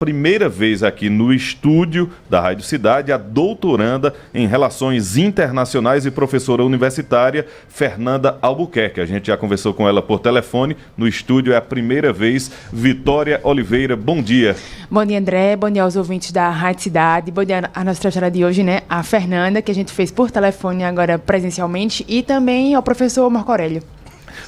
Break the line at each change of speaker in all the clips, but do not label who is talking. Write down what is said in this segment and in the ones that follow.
Primeira vez aqui no estúdio da Rádio Cidade, a doutoranda em Relações Internacionais e professora universitária, Fernanda Albuquerque. A gente já conversou com ela por telefone, no estúdio é a primeira vez. Vitória Oliveira, bom dia.
Bom dia, André, bom dia aos ouvintes da Rádio Cidade, bom dia à nossa trajetória de hoje, né? A Fernanda, que a gente fez por telefone agora presencialmente, e também ao professor Marco Aurélio.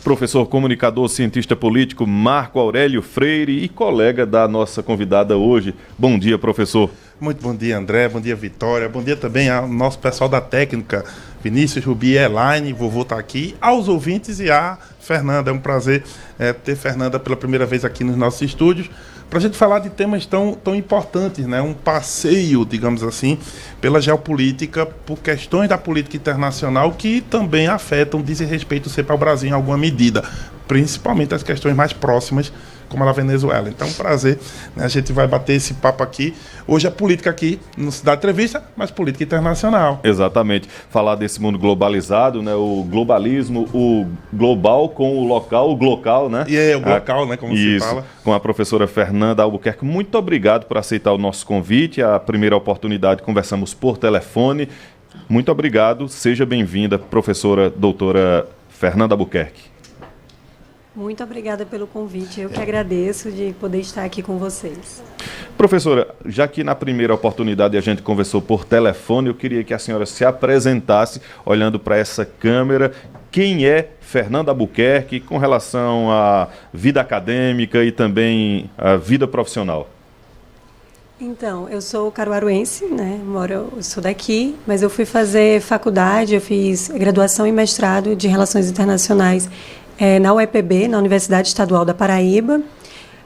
Professor, comunicador, cientista político, Marco Aurélio Freire e colega da nossa convidada hoje. Bom dia, professor.
Muito bom dia, André. Bom dia, Vitória. Bom dia também ao nosso pessoal da técnica, Vinícius, Rubi, Elaine, vovô está aqui, aos ouvintes e a Fernanda. É um prazer ter Fernanda pela primeira vez aqui nos nossos estúdios, para a gente falar de temas tão importantes, né? Um passeio, digamos assim, pela geopolítica, por questões da política internacional que também afetam, dizem respeito sempre ao Brasil em alguma medida, principalmente as questões mais próximas, como a da Venezuela. Então, um prazer, né? A gente vai bater esse papo aqui. Hoje é política aqui no Cidade Entrevista, mas política internacional.
Exatamente. Falar desse mundo globalizado, né? O globalismo, o global com o local, né?
E é o local, né? Como
Isso,
se fala.
Com a professora Fernanda Albuquerque. Muito obrigado por aceitar o nosso convite. A primeira oportunidade, conversamos por telefone. Muito obrigado. Seja bem-vinda, professora doutora Fernanda Albuquerque.
Muito obrigada pelo convite. Eu que agradeço de poder estar aqui com vocês.
Professora, já que na primeira oportunidade a gente conversou por telefone, eu queria que a senhora se apresentasse olhando para essa câmera. Quem é Fernanda Albuquerque com relação à vida acadêmica e também à vida profissional?
Então, eu sou caruaruense, né? Eu sou daqui, mas eu fui fazer faculdade, eu fiz graduação e mestrado de Relações Internacionais na UEPB, na Universidade Estadual da Paraíba.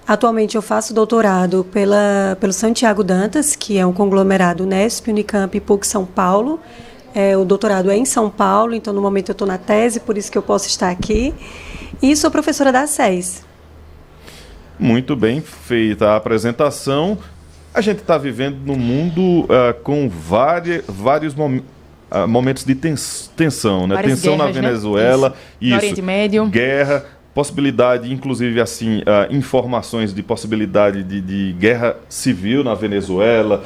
Atualmente eu faço doutorado pelo Santiago Dantas, que é um conglomerado Unesp, Unicamp e PUC São Paulo. O doutorado é em São Paulo, então no momento eu estou na tese, por isso que eu posso estar aqui. E sou professora da SES.
Muito bem feita a apresentação. A gente está vivendo num mundo com vários momentos de tensão, né?
Várias
tensão
guerras,
na Venezuela,
né? Isso. No Oriente Médio.
Guerra, possibilidade, inclusive assim, informações de possibilidade de guerra civil na Venezuela,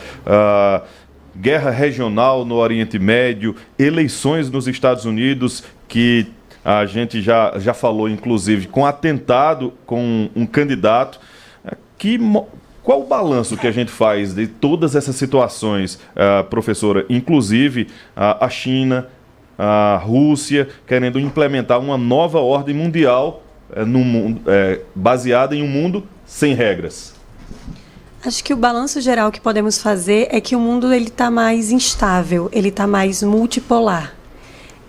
guerra regional no Oriente Médio, eleições nos Estados Unidos, que a gente já falou, inclusive, com atentado com um candidato. Qual o balanço que a gente faz de todas essas situações, professora? Inclusive a China, a Rússia, querendo implementar uma nova ordem mundial baseada em um mundo sem regras.
Acho que o balanço geral que podemos fazer é que o mundo está mais instável, ele está mais multipolar.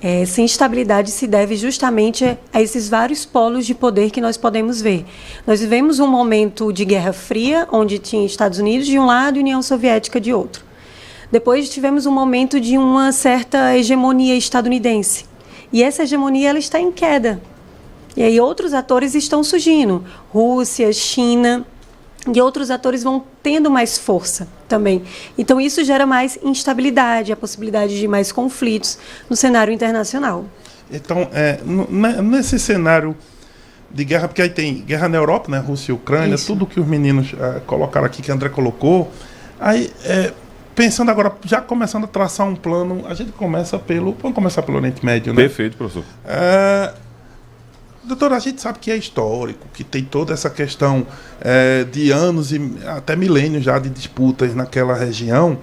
Essa instabilidade se deve justamente a esses vários polos de poder que nós podemos ver. Nós vivemos um momento de Guerra Fria, onde tinha Estados Unidos de um lado e União Soviética de outro. Depois tivemos um momento de uma certa hegemonia estadunidense. E essa hegemonia ela está em queda. E aí outros atores estão surgindo. Rússia, China, e outros atores vão tendo mais força também. Então, isso gera mais instabilidade, a possibilidade de mais conflitos no cenário internacional.
Então, nesse cenário de guerra, porque aí tem guerra na Europa, né? Rússia e Ucrânia, isso. Tudo que os meninos colocaram aqui, que a André colocou. Aí, pensando agora, já começando a traçar um plano, a gente começa vamos começar pelo Oriente Médio, né?
Perfeito, professor.
Doutor, a gente sabe que é histórico, que tem toda essa questão de anos e até milênios já de disputas naquela região,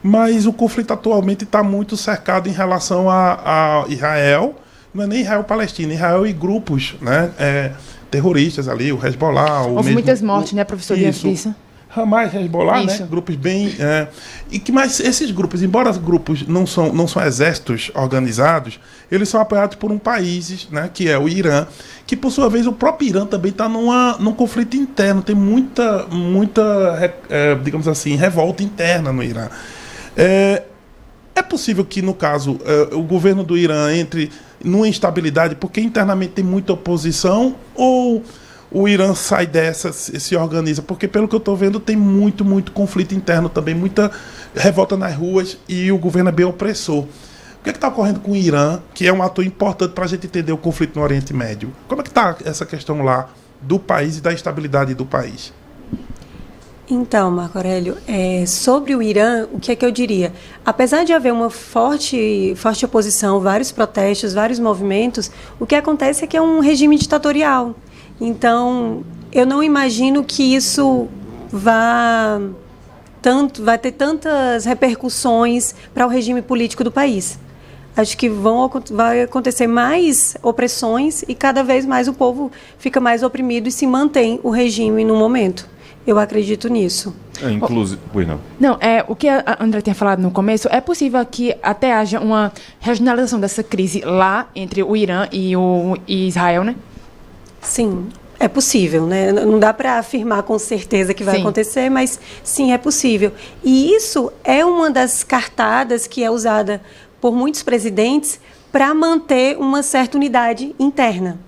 mas o conflito atualmente está muito cercado em relação a Israel, não é nem Israel-Palestina, Israel e grupos, né, terroristas ali, o Hezbollah.
Houve muitas mortes, né, professor, diante disso?
Hamas, Hezbollah, né? Grupos bem... mas esses grupos, embora os grupos não são exércitos organizados, eles são apoiados por país, né, que é o Irã, que por sua vez o próprio Irã também está num conflito interno, tem muita digamos assim, revolta interna no Irã. É possível que, no caso, o governo do Irã entre numa instabilidade porque internamente tem muita oposição, ou o Irã sai dessa, se organiza? Porque, pelo que eu estou vendo, tem muito conflito interno também, muita revolta nas ruas e o governo é bem opressor. O que está ocorrendo com o Irã, que é um ator importante para a gente entender o conflito no Oriente Médio? Como é que está essa questão lá do país e da estabilidade do país?
Então, Marco Aurélio, sobre o Irã, o que é que eu diria? Apesar de haver uma forte oposição, vários protestos, vários movimentos, o que acontece é que é um regime ditatorial. Então, eu não imagino que isso vai ter tantas repercussões para o regime político do país. Acho que vai acontecer mais opressões e cada vez mais o povo fica mais oprimido e se mantém o regime no momento. Eu acredito nisso.
Inclusive,
não, o que a André tinha falado no começo, é possível que até haja uma regionalização dessa crise lá entre o Irã e Israel, né?
Sim, é possível, né? Não dá para afirmar com certeza que vai acontecer, mas sim, é possível. E isso é uma das cartadas que é usada por muitos presidentes para manter uma certa unidade interna.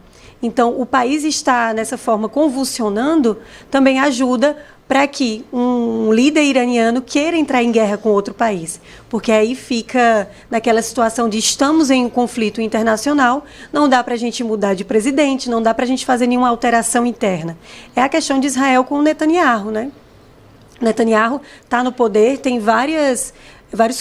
Então, o país estar dessa forma convulsionando também ajuda para que um líder iraniano queira entrar em guerra com outro país. Porque aí fica naquela situação de estamos em um conflito internacional, não dá para a gente mudar de presidente, não dá para a gente fazer nenhuma alteração interna. É a questão de Israel com o Netanyahu, né? Netanyahu está no poder, tem vários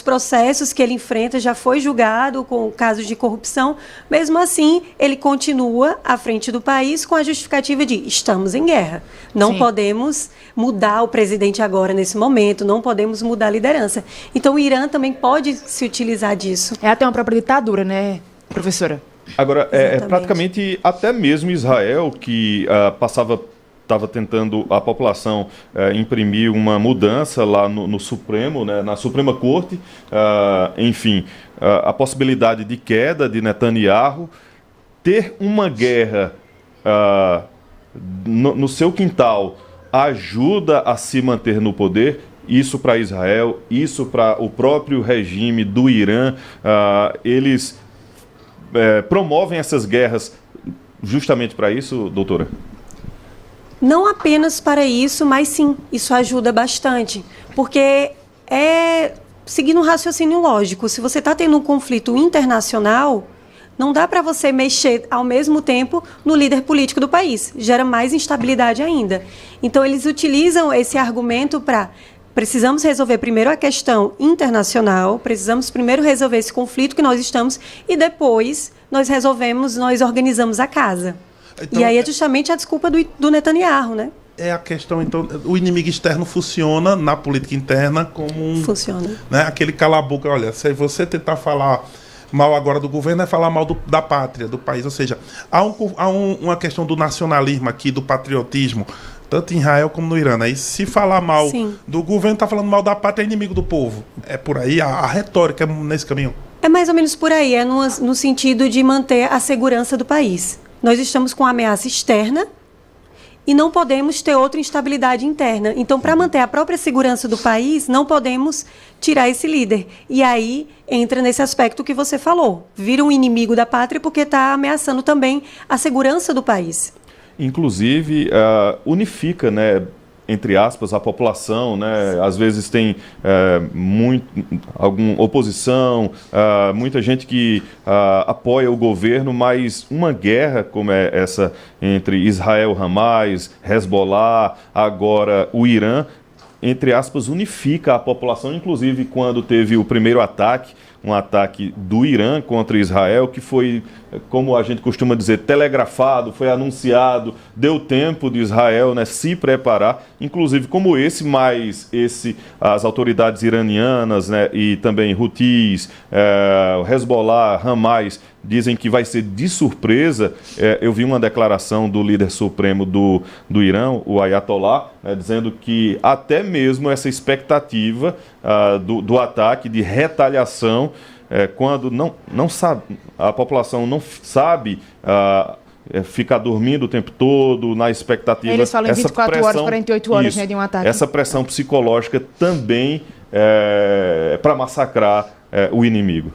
processos que ele enfrenta, já foi julgado com casos de corrupção. Mesmo assim, ele continua à frente do país com a justificativa de estamos em guerra. Não podemos mudar o presidente agora, nesse momento, não podemos mudar a liderança. Então, o Irã também pode se utilizar disso.
É até uma própria ditadura, né, professora?
Agora, praticamente até mesmo Israel, que estava tentando a população imprimir uma mudança lá no Supremo, né, na Suprema Corte, enfim, a possibilidade de queda de Netanyahu, ter uma guerra no seu quintal ajuda a se manter no poder. Isso para Israel, isso para o próprio regime do Irã, eles promovem essas guerras justamente para isso, doutora?
Não apenas para isso, mas sim, isso ajuda bastante. Porque seguindo um raciocínio lógico, se você está tendo um conflito internacional, não dá para você mexer ao mesmo tempo no líder político do país. Gera mais instabilidade ainda. Então, eles utilizam esse argumento para precisamos resolver primeiro a questão internacional, precisamos primeiro resolver esse conflito que nós estamos e depois nós organizamos a casa. Então, e aí é justamente a desculpa do Netanyahu, né?
É a questão, então, o inimigo externo funciona na política interna como
funciona.
Né, aquele cala-boca, olha, se você tentar falar mal agora do governo, é falar mal da pátria, do país. Ou seja, há uma questão do nacionalismo aqui, do patriotismo, tanto em Israel como no Irã. E se falar mal do governo, está falando mal da pátria, é inimigo do povo. É por aí, a retórica é nesse caminho.
É mais ou menos por aí, no sentido de manter a segurança do país. Nós estamos com ameaça externa e não podemos ter outra instabilidade interna. Então, para manter a própria segurança do país, não podemos tirar esse líder. E aí entra nesse aspecto que você falou. Vira um inimigo da pátria porque está ameaçando também a segurança do país.
Inclusive, unifica, né, entre aspas, a população, né? Às vezes tem alguma oposição, muita gente que apoia o governo, mas uma guerra como é essa entre Israel, Hamas, Hezbollah, agora o Irã, entre aspas, unifica a população, inclusive quando teve o primeiro ataque, um ataque do Irã contra Israel, que foi, como a gente costuma dizer, telegrafado, foi anunciado, deu tempo de Israel, né, se preparar, inclusive como as autoridades iranianas, né, e também Houthis, o Hezbollah, Hamas, dizem que vai ser de surpresa. Eu vi uma declaração do líder supremo do Irã, o Ayatollah, né, dizendo que até mesmo essa expectativa do ataque, de retaliação, quando não sabe, a população não sabe ficar dormindo o tempo todo, na expectativa...
Eles falam em 24 horas, 48 horas, né, de um ataque.
Essa pressão psicológica também para massacrar o inimigo.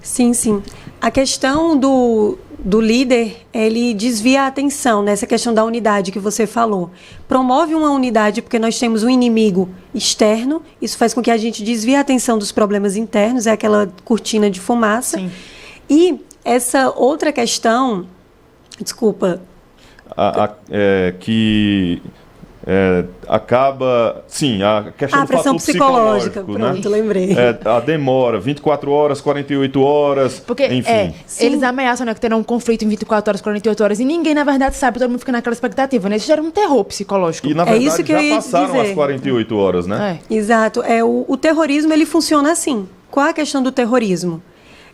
Sim, sim. A questão do líder, ele desvia a atenção nessa questão da unidade que você falou. Promove uma unidade porque nós temos um inimigo externo, isso faz com que a gente desvie a atenção dos problemas internos, é aquela cortina de fumaça.
Sim.
E essa outra questão, desculpa...
que acaba, sim, a questão
do pressão
fator
psicológica,
pronto,
né? Lembrei.
A demora, 24 horas, 48 horas,
porque,
enfim.
Eles ameaçam, né, que terão um conflito em 24 horas, 48 horas, e ninguém, na verdade, sabe, todo mundo fica naquela expectativa, né? Isso gera um terror psicológico.
E, na verdade,
isso que
já passaram as 48 horas, né?
Exato. O terrorismo, ele funciona assim. Qual é a questão do terrorismo?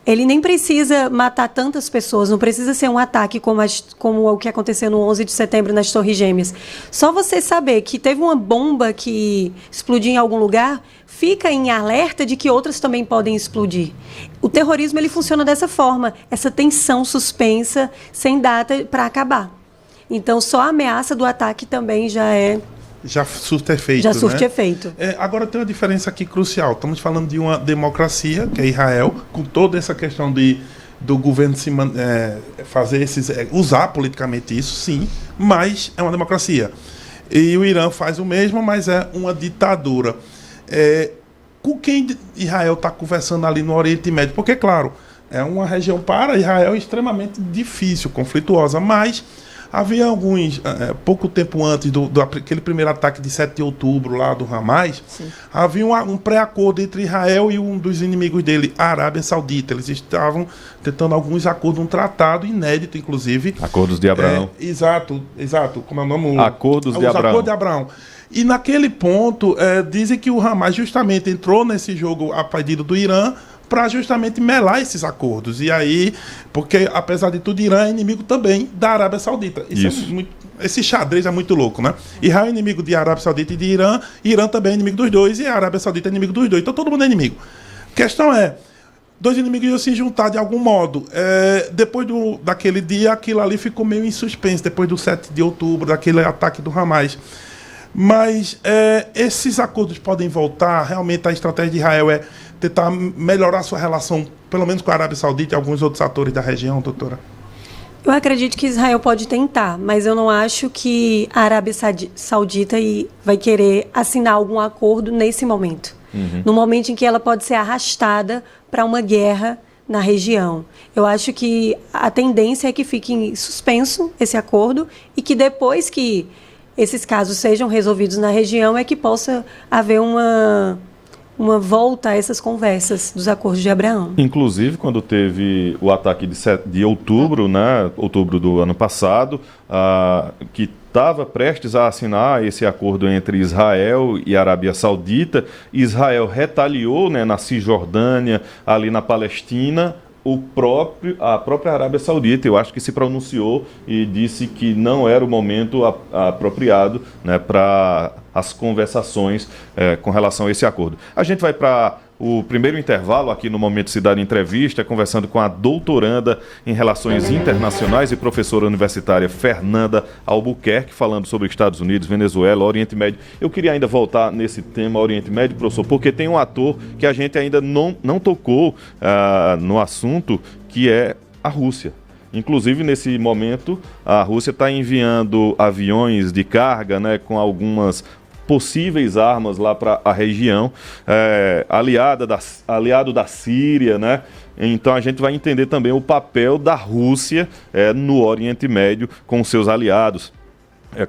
Ele nem precisa matar tantas pessoas, não precisa ser um ataque como o que aconteceu no 11 de setembro nas Torres Gêmeas. Só você saber que teve uma bomba que explodiu em algum lugar, fica em alerta de que outras também podem explodir. O terrorismo, ele funciona dessa forma, essa tensão suspensa, sem data para acabar. Então, só a ameaça do ataque também
já surte efeito.
Já surte efeito.
Agora tem uma diferença aqui crucial. Estamos falando de uma democracia, que é Israel, com toda essa questão do governo fazer usar politicamente isso, sim, mas é uma democracia. E o Irã faz o mesmo, mas é uma ditadura. Com quem Israel está conversando ali no Oriente Médio? Porque, claro, é uma região para Israel extremamente difícil, conflituosa, mas havia pouco tempo antes aquele primeiro ataque de 7 de outubro lá do Hamas, sim, havia um pré-acordo entre Israel e um dos inimigos dele, a Arábia Saudita. Eles estavam tentando alguns acordos, um tratado inédito, inclusive.
Acordos de Abraão.
Exato. Como é o nome?
Acordos de Abraão.
Acordos de Abraão. E naquele ponto, dizem que o Hamas justamente entrou nesse jogo a pedido do Irã para justamente melar esses acordos. E aí, porque apesar de tudo, Irã é inimigo também da Arábia Saudita. Esse xadrez é muito louco, né? Israel é inimigo de Arábia Saudita e de Irã, Irã também é inimigo dos dois, e a Arábia Saudita é inimigo dos dois. Então todo mundo é inimigo. A questão é, dois inimigos iam se juntar de algum modo. Depois daquele dia, aquilo ali ficou meio em suspense, depois do 7 de outubro, daquele ataque do Hamas. Mas esses acordos podem voltar. Realmente a estratégia de Israel é tentar melhorar sua relação, pelo menos com a Arábia Saudita e alguns outros atores da região, doutora?
Eu acredito que Israel pode tentar, mas eu não acho que a Arábia Saudita vai querer assinar algum acordo nesse momento. No momento em que ela pode ser arrastada para uma guerra na região. Eu acho que a tendência é que fique em suspenso esse acordo e que depois que esses casos sejam resolvidos na região é que possa haver uma volta a essas conversas dos acordos de Abraão.
Inclusive, quando teve o ataque de outubro, né, outubro do ano passado, que estava prestes a assinar esse acordo entre Israel e Arábia Saudita, Israel retaliou, né, na Cisjordânia, ali na Palestina. A própria Arábia Saudita, eu acho que se pronunciou e disse que não era o momento apropriado, né, para as conversações com relação a esse acordo. A gente vai para o primeiro intervalo aqui no Momento Cidade Entrevista, conversando com a doutoranda em Relações Internacionais e professora universitária Fernanda Albuquerque, falando sobre Estados Unidos, Venezuela, Oriente Médio. Eu queria ainda voltar nesse tema Oriente Médio, professor, porque tem um ator que a gente ainda não tocou no assunto, que é a Rússia. Inclusive, nesse momento, a Rússia está enviando aviões de carga, né, com algumas possíveis armas lá para a região, aliado da Síria, né? Então a gente vai entender também o papel da Rússia no Oriente Médio com seus aliados,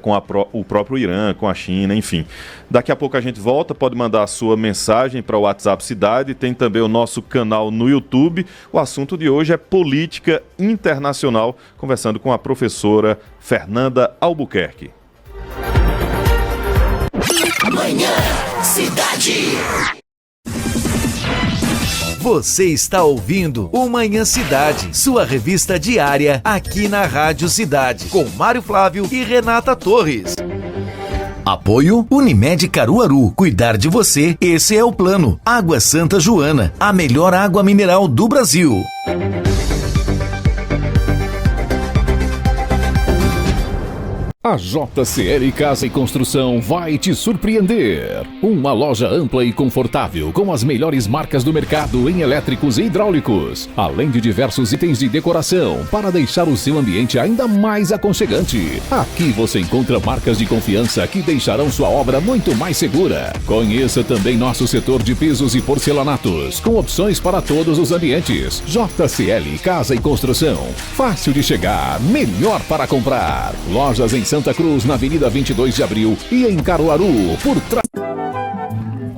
com o próprio Irã, com a China, enfim. Daqui a pouco a gente volta, pode mandar a sua mensagem para o WhatsApp Cidade, tem também o nosso canal no YouTube. O assunto de hoje é política internacional, conversando com a professora Fernanda Albuquerque.
Manhã Cidade.
Você está ouvindo o Manhã Cidade, sua revista diária aqui na Rádio Cidade, com Mário Flávio e Renata Torres. Apoio Unimed Caruaru. Cuidar de você, esse é o plano. Água Santa Joana, a melhor água mineral do Brasil.
A JCL Casa e Construção vai te surpreender. Uma loja ampla e confortável com as melhores marcas do mercado em elétricos e hidráulicos, além de diversos itens de decoração para deixar o seu ambiente ainda mais aconchegante. Aqui você encontra marcas de confiança que deixarão sua obra muito mais segura. Conheça também nosso setor de pisos e porcelanatos, com opções para todos os ambientes. JCL Casa e Construção. Fácil de chegar, melhor para comprar. Lojas em São Santa Cruz, na Avenida 22 de Abril e em Caruaru, por trás.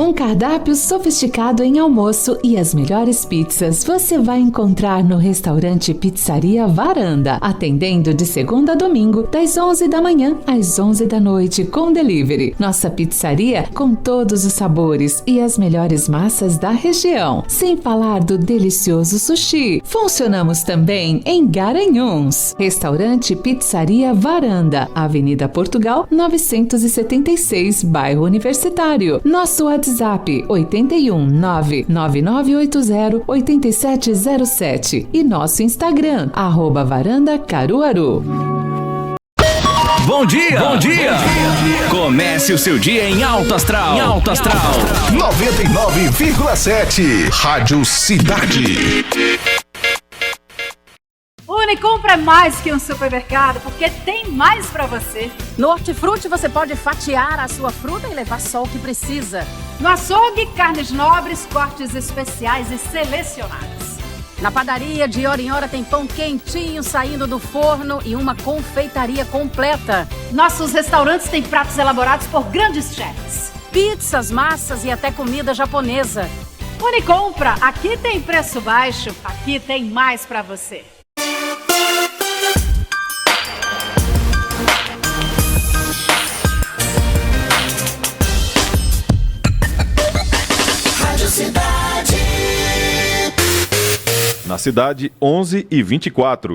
Um cardápio sofisticado em almoço e as melhores pizzas você vai encontrar no restaurante Pizzaria Varanda, atendendo de segunda a domingo, das 11 da manhã às 11 da noite, com delivery. Nossa pizzaria com todos os sabores e as melhores massas da região, sem falar do delicioso sushi. Funcionamos também em Garanhuns. Restaurante Pizzaria Varanda, Avenida Portugal, 976, Bairro Universitário. Nosso WhatsApp 81 99980 8707 e nosso Instagram @Varanda Caruaru.
Bom dia! Bom dia! Comece o seu dia em alto astral.
99,7 Rádio Cidade.
Unicompra é mais que um supermercado, porque tem mais pra você.
No Hortifruti você pode fatiar a sua fruta e levar só o que precisa.
No açougue, carnes nobres, cortes especiais e selecionados.
Na padaria, de hora em hora tem pão quentinho saindo do forno e uma confeitaria completa.
Nossos restaurantes têm pratos elaborados por grandes chefs.
Pizzas, massas e até comida japonesa.
Unicompra, aqui tem preço baixo, aqui tem mais pra você.
Cidade.
Na cidade, 11h24.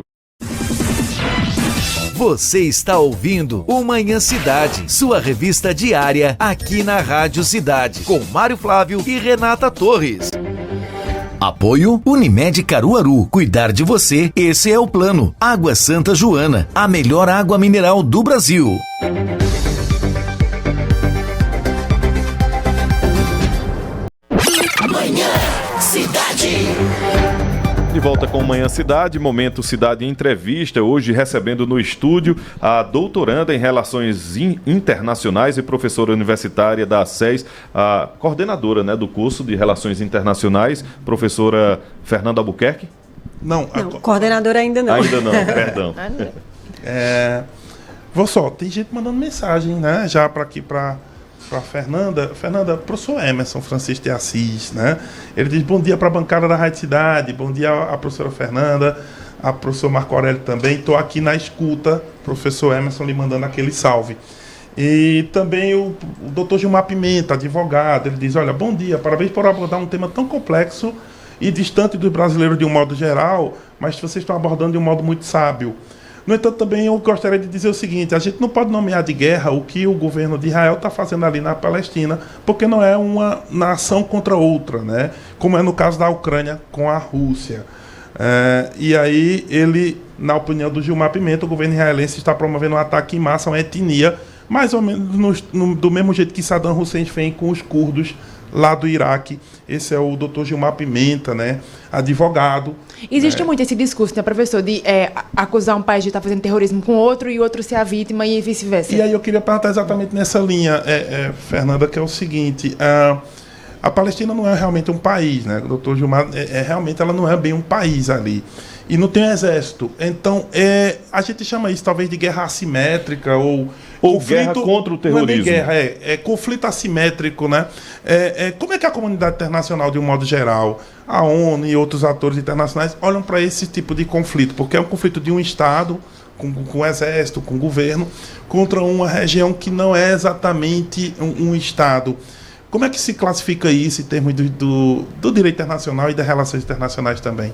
Você está ouvindo o Manhã Cidade, sua revista diária aqui na Rádio Cidade, com Mário Flávio e Renata Torres. Apoio Unimed Caruaru. Cuidar de você, esse é o plano. Água Santa Joana, a melhor água mineral do Brasil.
Manhã Cidade.
De volta com Manhã Cidade, Momento Cidade Entrevista, hoje recebendo no estúdio a doutoranda em Relações Internacionais e professora universitária da SES, a coordenadora, né, do curso de Relações Internacionais, professora Fernanda Albuquerque.
Não, coordenadora ainda não.
Ainda não, perdão.
Vou só, tem gente mandando mensagem, né, já para aqui, para Fernanda, professor Emerson Francisco de Assis, né? Ele diz bom dia para a bancada da Rádio Cidade, bom dia à professora Fernanda, a professor Marco Aurélio também, estou aqui na escuta, professor Emerson lhe mandando aquele salve. E também o doutor Gilmar Pimenta, advogado, ele diz, olha, bom dia, parabéns por abordar um tema tão complexo e distante dos brasileiros de um modo geral, mas vocês estão abordando de um modo muito sábio. No entanto, também eu gostaria de dizer o seguinte, a gente não pode nomear de guerra o que o governo de Israel está fazendo ali na Palestina, porque não é uma nação contra outra, né? Como é no caso da Ucrânia com a Rússia. E aí, ele, na opinião do Gilmar Pimenta, o governo israelense está promovendo um ataque em massa a uma etnia, mais ou menos do mesmo jeito que Saddam Hussein fez com os curdos lá do Iraque. Esse é o doutor Gilmar Pimenta, né? Advogado.
Existe muito esse discurso, né, professor, de acusar um país de estar fazendo terrorismo com outro e outro ser a vítima e vice-versa.
E aí eu queria perguntar exatamente nessa linha, Fernanda, que é o seguinte, a Palestina não é realmente um país, né? O doutor Gilmar, realmente ela não é bem um país ali. E não tem exército. Então, a gente chama isso talvez de guerra assimétrica ou
guerra contra o terrorismo.
Não é guerra, é conflito assimétrico, né? Como é que a comunidade internacional, de um modo geral, a ONU e outros atores internacionais olham para esse tipo de conflito? Porque é um conflito de um Estado, com exército, com governo, contra uma região que não é exatamente um Estado. Como é que se classifica isso em termos do direito internacional e das relações internacionais também?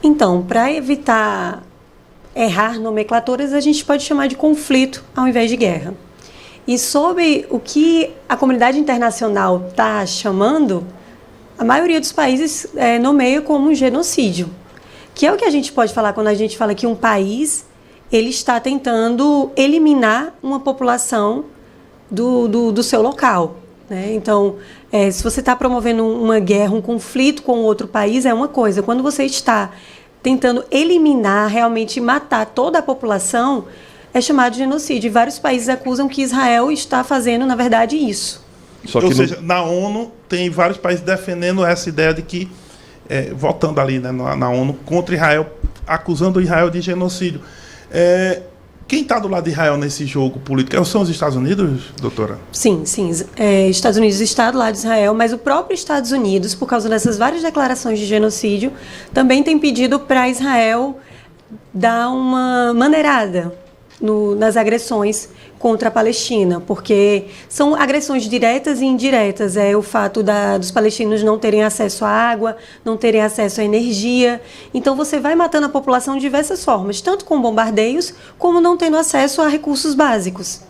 Então, para evitar errar nomenclaturas, a gente pode chamar de conflito ao invés de guerra. E sobre o que a comunidade internacional está chamando, a maioria dos países nomeia como um genocídio, que é o que a gente pode falar quando a gente fala que um país ele está tentando eliminar uma população do seu local, né? Então, se você está promovendo uma guerra, um conflito com outro país, é uma coisa. Quando você está tentando eliminar, realmente matar toda a população, é chamado de genocídio. E vários países acusam que Israel está fazendo, na verdade, isso.
Ou seja, na ONU tem vários países defendendo essa ideia de que, votando ali, né, na ONU, contra Israel, acusando Israel de genocídio. Quem está do lado de Israel nesse jogo político são os Estados Unidos, doutora?
Sim. Estados Unidos está do lado de Israel, mas o próprio Estados Unidos, por causa dessas várias declarações de genocídio, também tem pedido para Israel dar uma maneirada nas agressões contra a Palestina, porque são agressões diretas e indiretas. É o fato dos palestinos não terem acesso à água, não terem acesso à energia. Então você vai matando a população de diversas formas, tanto com bombardeios, como não tendo acesso a recursos básicos.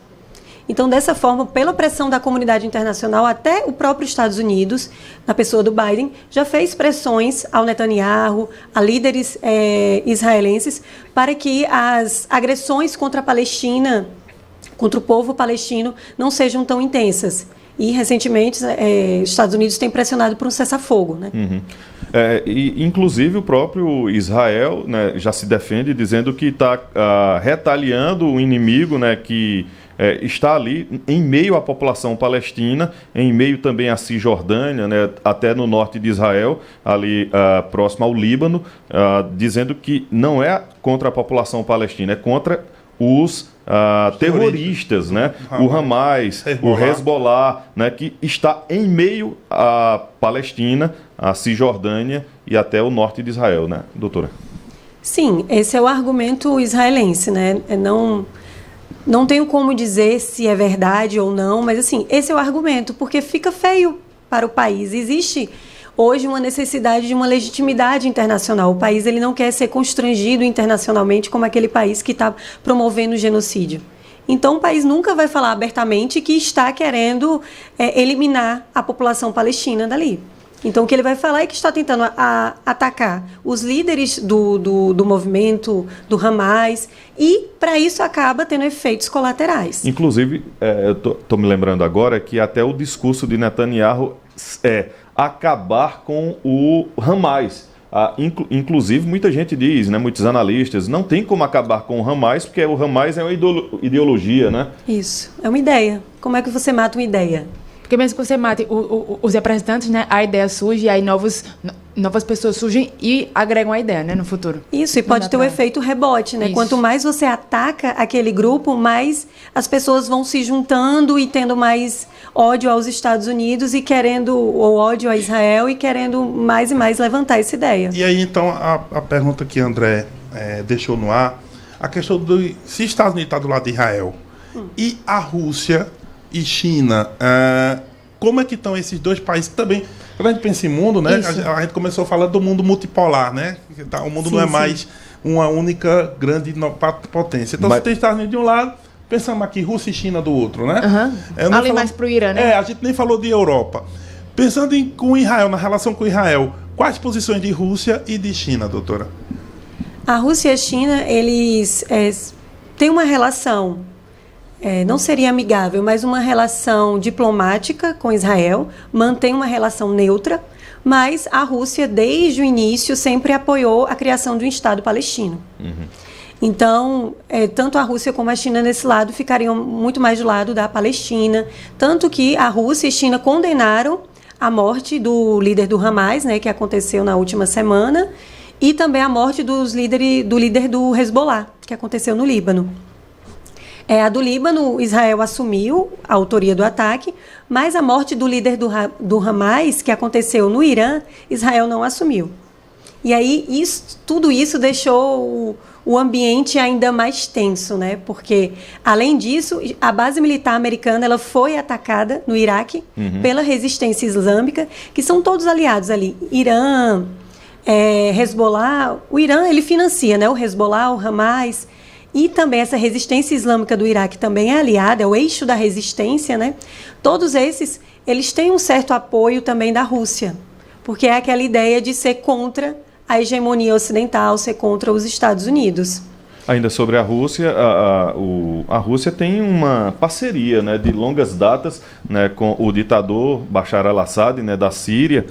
Então, dessa forma, pela pressão da comunidade internacional, até o próprio Estados Unidos, na pessoa do Biden, já fez pressões ao Netanyahu, a líderes israelenses, para que as agressões contra a Palestina, contra o povo palestino, não sejam tão intensas. E, recentemente, os Estados Unidos têm pressionado por um cessar-fogo, né?
Uhum. Inclusive, o próprio Israel, né, já se defende dizendo que está retaliando o inimigo, né, que está ali em meio à população palestina, em meio também à Cisjordânia, né, até no norte de Israel, ali próximo ao Líbano, dizendo que não é contra a população palestina, é contra os terroristas, né? O Hamas, o Hezbollah, né? Que está em meio à Palestina, à Cisjordânia e até o norte de Israel, né, doutora?
Sim, esse é o argumento israelense, né? Não tenho como dizer se é verdade ou não, mas assim, esse é o argumento, porque fica feio para o país. Existe hoje uma necessidade de uma legitimidade internacional. O país ele não quer ser constrangido internacionalmente como aquele país que está promovendo o genocídio. Então o país nunca vai falar abertamente que está querendo eliminar a população palestina dali. Então o que ele vai falar é que está tentando atacar os líderes do movimento, do Hamas, e para isso acaba tendo efeitos colaterais.
Inclusive, eu estou me lembrando agora que até o discurso de Netanyahu é acabar com o Hamas. Inclusive, muita gente diz, né, muitos analistas, não tem como acabar com o Hamas, porque o Hamas é uma ideologia, né?
Isso, é uma ideia. Como é que você mata uma ideia?
Porque mesmo que você mate os representantes, né, a ideia surge e aí novas pessoas surgem e agregam a ideia, né, no futuro.
Isso, e pode ter um efeito rebote, né? Isso. Quanto mais você ataca aquele grupo, mais as pessoas vão se juntando e tendo mais ódio aos Estados Unidos ou ódio a Israel e querendo mais e mais levantar essa ideia.
E aí, então, a pergunta que André deixou no ar, a questão se os Estados Unidos estão do lado de Israel e a Rússia e China, como é que estão esses dois países também? Quando a gente pensa em mundo, né? A gente começou falando do mundo multipolar, né? O mundo não é mais uma única grande potência. Então, se tem Estados Unidos de um lado, pensamos aqui Rússia e China do outro, né?
Ali mais para o Irã, né?
A gente nem falou de Europa. Pensando com Israel, na relação com Israel, quais posições de Rússia e de China, doutora?
A Rússia e a China, eles têm uma relação, não seria amigável, mas uma relação diplomática com Israel, mantém uma relação neutra, mas a Rússia, desde o início, sempre apoiou a criação de um Estado palestino. Então, tanto a Rússia como a China nesse lado ficariam muito mais do lado da Palestina, tanto que a Rússia e a China condenaram a morte do líder do Hamas, né, que aconteceu na última semana, e também a morte do líder do Hezbollah, que aconteceu no Líbano. A do Líbano, Israel assumiu a autoria do ataque, mas a morte do líder do Hamas, que aconteceu no Irã, Israel não assumiu. E aí, tudo isso deixou o ambiente ainda mais tenso, né? Porque, além disso, a base militar americana ela foi atacada no Iraque pela resistência islâmica, que são todos aliados ali. Irã, Hezbollah. O Irã, ele financia, né? O Hezbollah, o Hamas. E também essa resistência islâmica do Iraque também é aliada, é o eixo da resistência, né? Todos esses, eles têm um certo apoio também da Rússia, porque é aquela ideia de ser contra a hegemonia ocidental, ser contra os Estados Unidos.
Ainda sobre a Rússia, a Rússia tem uma parceria, né, de longas datas, né, com o ditador Bashar al-Assad, né, da Síria,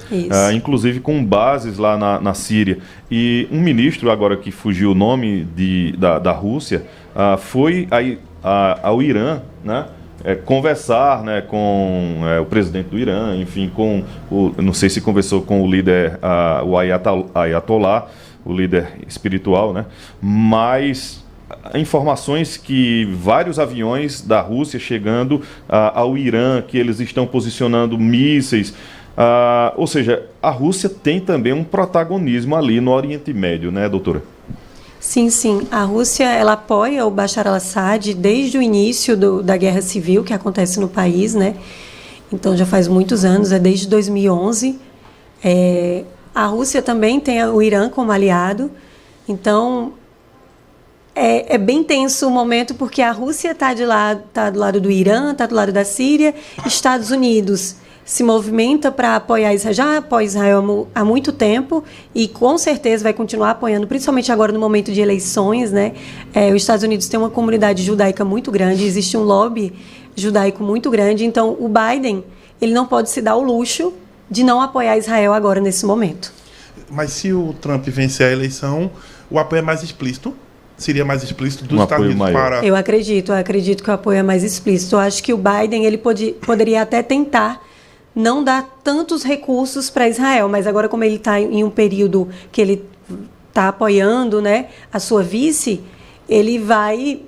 inclusive com bases lá na Síria. E um ministro, agora que fugiu o nome da Rússia, foi ao Irã, né, conversar, né, com o presidente do Irã, enfim, não sei se conversou com o líder, o Ayatollah, o líder espiritual, né? Mas informações que vários aviões da Rússia chegando ao Irã, que eles estão posicionando mísseis. Ou seja, a Rússia tem também um protagonismo ali no Oriente Médio, né, doutora?
Sim, sim. A Rússia, ela apoia o Bashar al-Assad desde o início da guerra civil que acontece no país, né? Então, já faz muitos anos, desde 2011. A Rússia também tem o Irã como aliado. Então, é bem tenso o momento, porque a Rússia está do lado do Irã, está do lado da Síria. Estados Unidos se movimenta para apoiar Israel, já apoia Israel há muito tempo e com certeza vai continuar apoiando, principalmente agora no momento de eleições, né? Os Estados Unidos tem uma comunidade judaica muito grande, existe um lobby judaico muito grande, então o Biden, ele não pode se dar o luxo de não apoiar Israel agora nesse momento.
Mas se o Trump vencer a eleição, o apoio é mais explícito? Seria mais explícito dos Estados Unidos para...
Eu acredito que o apoio é mais explícito. Eu acho que o Biden, ele poderia até tentar não dar tantos recursos para Israel, mas agora como ele está em um período que ele está apoiando, né, a sua vice, ele vai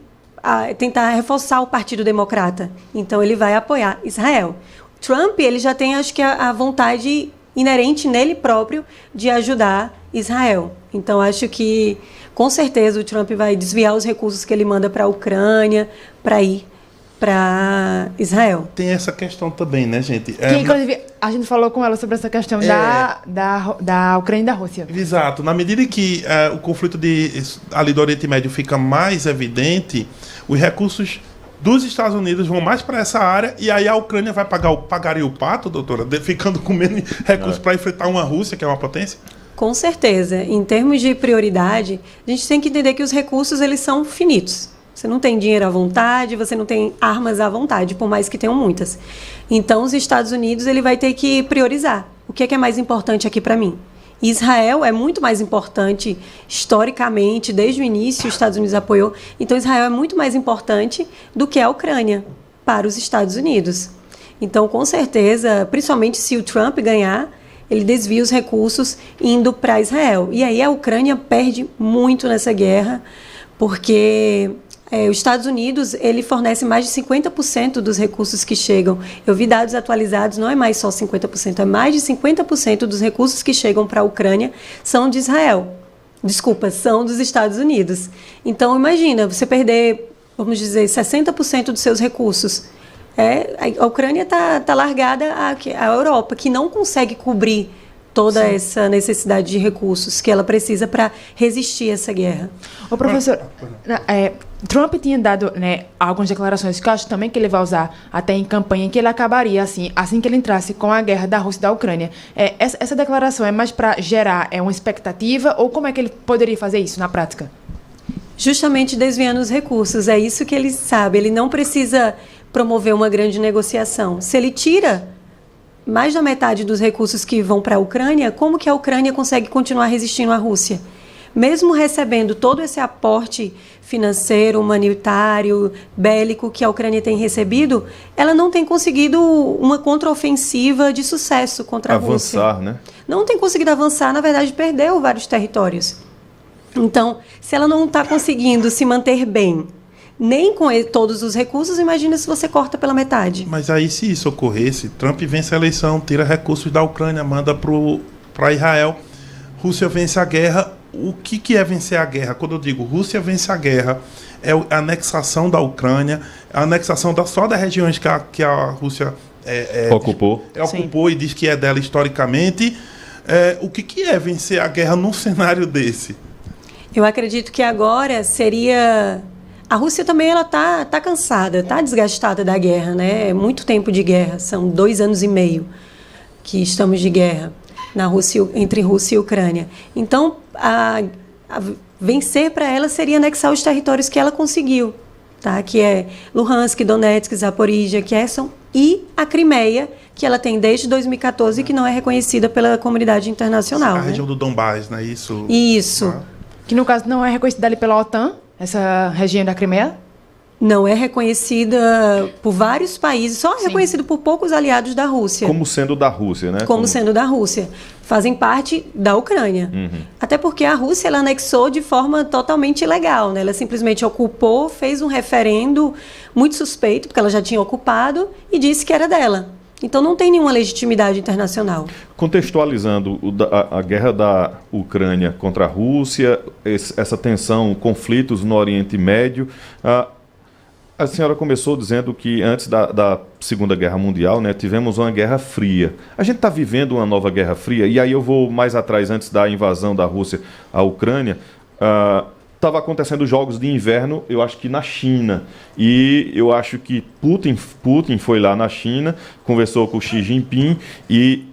tentar reforçar o Partido Democrata. Então ele vai apoiar Israel. Trump, ele já tem, acho que a vontade inerente nele próprio de ajudar Israel. Então acho que com certeza o Trump vai desviar os recursos que ele manda para a Ucrânia para ir para Israel.
Tem essa questão também, né, gente?
Que, inclusive, a gente falou com ela sobre essa questão da Ucrânia e da Rússia.
Exato. Na medida em que o conflito ali do Oriente Médio fica mais evidente, os recursos dos Estados Unidos vão mais para essa área e aí a Ucrânia vai pagaria o pato, doutora, ficando com menos recursos para enfrentar uma Rússia, que é uma potência?
Com certeza. Em termos de prioridade, a gente tem que entender que os recursos eles são finitos. Você não tem dinheiro à vontade, você não tem armas à vontade, por mais que tenham muitas. Então, os Estados Unidos ele vai ter que priorizar. O que é mais importante aqui para mim? Israel é muito mais importante historicamente, desde o início os Estados Unidos apoiou. Então, Israel é muito mais importante do que a Ucrânia para os Estados Unidos. Então, com certeza, principalmente se o Trump ganhar, ele desvia os recursos indo para Israel. E aí a Ucrânia perde muito nessa guerra, porque os Estados Unidos ele fornece mais de 50% dos recursos que chegam. Eu vi dados atualizados, não é mais só 50%, é mais de 50% dos recursos que chegam para a Ucrânia são de Israel. Desculpa, são dos Estados Unidos. Então, imagina, você perder, vamos dizer, 60% dos seus recursos. A Ucrânia está largada à Europa, que não consegue cobrir toda essa necessidade de recursos que ela precisa para resistir a essa guerra.
Ô, professor, Trump tinha dado, né, algumas declarações que eu acho também que ele vai usar até em campanha, que ele acabaria assim que ele entrasse com a guerra da Rússia e da Ucrânia. Essa declaração é mais para gerar uma expectativa ou como é que ele poderia fazer isso na prática?
Justamente desviando os recursos. É isso que ele sabe. Ele não precisa promover uma grande negociação. Se ele tira mais da metade dos recursos que vão para a Ucrânia, como que a Ucrânia consegue continuar resistindo à Rússia? Mesmo recebendo todo esse aporte financeiro, humanitário, bélico que a Ucrânia tem recebido, ela não tem conseguido uma contraofensiva de sucesso contra a Rússia.
Avançar, né?
Não tem conseguido avançar, na verdade, perdeu vários territórios. Então, se ela não está conseguindo se manter bem, nem com todos os recursos, imagina se você corta pela metade.
Mas aí, se isso ocorresse, Trump vence a eleição, tira recursos da Ucrânia, manda para Israel, Rússia vence a guerra. O que é vencer a guerra? Quando eu digo Rússia vence a guerra, é a anexação da Ucrânia, a anexação só das regiões que a Rússia ocupou e diz que é dela historicamente. O que é vencer a guerra num cenário desse?
Eu acredito que agora seria... A Rússia também tá cansada, tá desgastada da guerra, né? É muito tempo de guerra, são 2 anos e meio que estamos de guerra entre Rússia e Ucrânia. Então, vencer para ela seria anexar os territórios que ela conseguiu, tá? Que é Luhansk, Donetsk, Zaporizhia, Kherson e a Crimeia, que ela tem desde 2014 e que não é reconhecida pela comunidade internacional.
A região do Donbás, não é isso?
Isso.
Que no caso não é reconhecida ali pela OTAN, essa região da Crimeia?
Não é reconhecida por vários países, só é reconhecido por poucos aliados da Rússia.
Como sendo da Rússia, né?
Como sendo da Rússia. Fazem parte da Ucrânia. Até porque a Rússia ela anexou de forma totalmente ilegal, né? Ela simplesmente ocupou, fez um referendo muito suspeito, porque ela já tinha ocupado, e disse que era dela. Então não tem nenhuma legitimidade internacional.
Contextualizando a guerra da Ucrânia contra a Rússia, essa tensão, conflitos no Oriente Médio, a senhora começou dizendo que antes da Segunda Guerra Mundial, né, tivemos uma Guerra Fria. A gente está vivendo uma nova Guerra Fria, e aí eu vou mais atrás, antes da invasão da Rússia à Ucrânia, estava acontecendo jogos de inverno, eu acho que na China, e eu acho que Putin foi lá na China, conversou com o Xi Jinping, e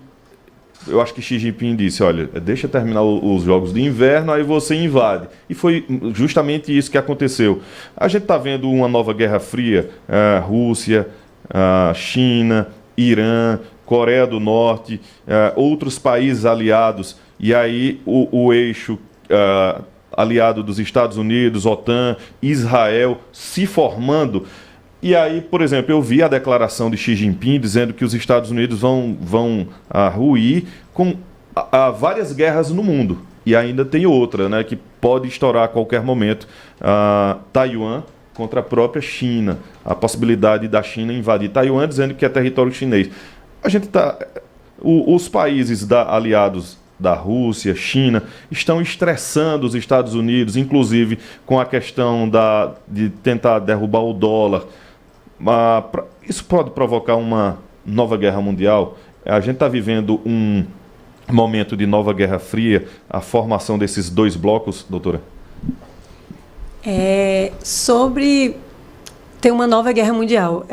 eu acho que Xi Jinping disse, olha, deixa terminar os jogos de inverno, aí você invade. E foi justamente isso que aconteceu. A gente está vendo uma nova Guerra Fria, Rússia, China, Irã, Coreia do Norte, outros países aliados, e aí o eixo aliado dos Estados Unidos, OTAN, Israel, se formando. E aí, por exemplo, eu vi a declaração de Xi Jinping dizendo que os Estados Unidos vão ruir com várias guerras no mundo. E ainda tem outra, né, que pode estourar a qualquer momento. Taiwan contra a própria China. A possibilidade da China invadir Taiwan, dizendo que é território chinês. A gente os países aliados da Rússia, China, estão estressando os Estados Unidos, inclusive com a questão de tentar derrubar o dólar. Isso pode provocar uma nova guerra mundial? A gente está vivendo um momento de nova Guerra Fria, a formação desses dois blocos, doutora?
Sobre ter uma nova guerra mundial.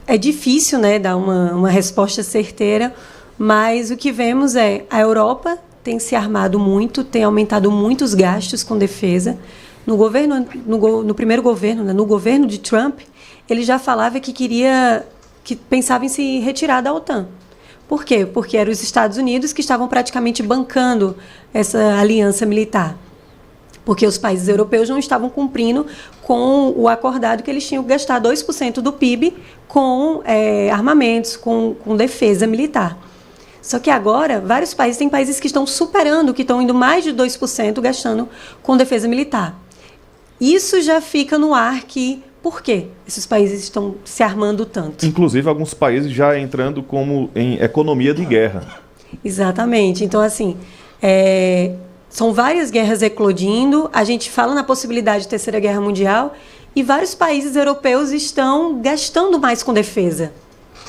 É difícil, né, dar uma resposta certeira, mas o que vemos a Europa tem se armado muito, tem aumentado muito os gastos com defesa. No primeiro governo, né, no governo de Trump, ele já falava que pensava em se retirar da OTAN. Por quê? Porque eram os Estados Unidos que estavam praticamente bancando essa aliança militar. Porque os países europeus não estavam cumprindo com o acordado que eles tinham que gastar 2% do PIB com armamentos, com defesa militar. Só que agora, vários países, tem países que estão superando, que estão indo mais de 2% gastando com defesa militar. Isso já fica no ar por quê esses países estão se armando tanto?
Inclusive, alguns países já entrando como em economia de guerra.
Exatamente. Então, assim, são várias guerras eclodindo, a gente fala na possibilidade de terceira guerra mundial, e vários países europeus estão gastando mais com defesa.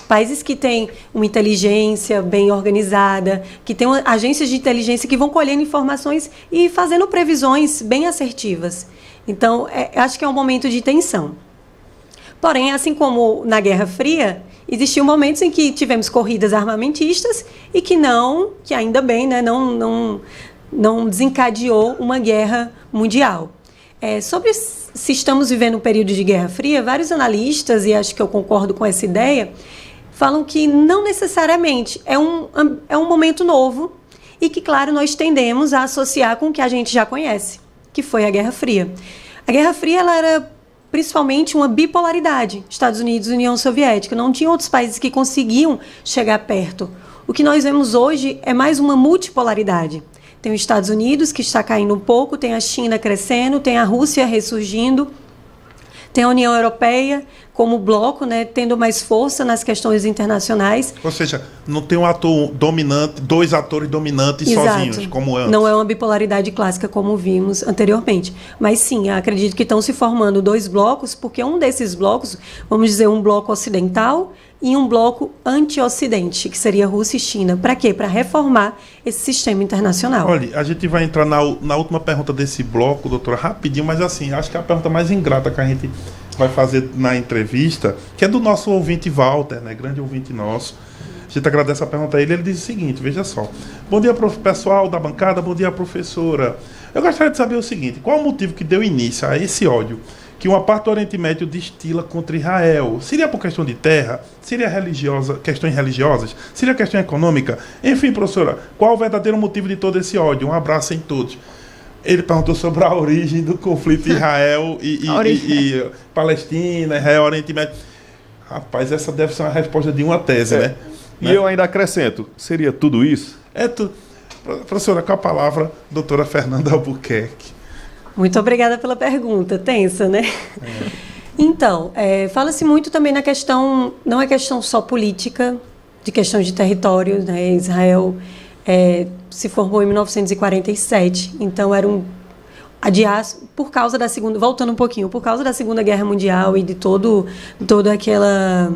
Países que têm uma inteligência bem organizada, que têm agências de inteligência que vão colhendo informações e fazendo previsões bem assertivas. Então, acho que é um momento de tensão. Porém, assim como na Guerra Fria, existiam momentos em que tivemos corridas armamentistas e que ainda bem, né, não desencadeou uma guerra mundial. Sobre se estamos vivendo um período de Guerra Fria, vários analistas, e acho que eu concordo com essa ideia, falam que não necessariamente é um momento novo e que, claro, nós tendemos a associar com o que a gente já conhece, que foi a Guerra Fria. A Guerra Fria ela era principalmente uma bipolaridade, Estados Unidos e União Soviética, não tinha outros países que conseguiam chegar perto. O que nós vemos hoje é mais uma multipolaridade. Tem os Estados Unidos, que está caindo um pouco, tem a China crescendo, tem a Rússia ressurgindo, tem a União Europeia como bloco, né, tendo mais força nas questões internacionais.
Ou seja, não tem um ator dominante, dois atores dominantes sozinhos, como antes.
Não é uma bipolaridade clássica como vimos anteriormente. Mas sim, acredito que estão se formando dois blocos, porque um desses blocos, vamos dizer, um bloco ocidental e um bloco anti-ocidente, que seria Rússia e China. Para quê? Para reformar esse sistema internacional.
Olha, a gente vai entrar na última pergunta desse bloco, doutora, rapidinho, mas assim, acho que é a pergunta mais ingrata que a gente vai fazer na entrevista, que é do nosso ouvinte Walter, né, grande ouvinte nosso. A gente agradece a pergunta a ele. Ele diz o seguinte, veja só. Bom dia, pessoal da bancada, bom dia, professora. Eu gostaria de saber o seguinte, qual o motivo que deu início a esse ódio que uma parte do Oriente Médio destila contra Israel? Seria por questão de terra? Seria questões religiosas? Seria questão econômica? Enfim, professora, qual o verdadeiro motivo de todo esse ódio? Um abraço em todos. Ele perguntou sobre a origem do conflito Israel e Palestina, Israel, Oriente Médio. Rapaz, essa deve ser uma resposta de uma tese, né?
E eu ainda acrescento, seria tudo isso?
Professora, com a palavra, doutora Fernanda Albuquerque.
Muito obrigada pela pergunta, tensa, né? Então, fala-se muito também na questão, não é questão só política, de questão de território, né? Israel se formou em 1947, então era por causa da segunda, voltando um pouquinho, por causa da Segunda Guerra Mundial e de toda aquela,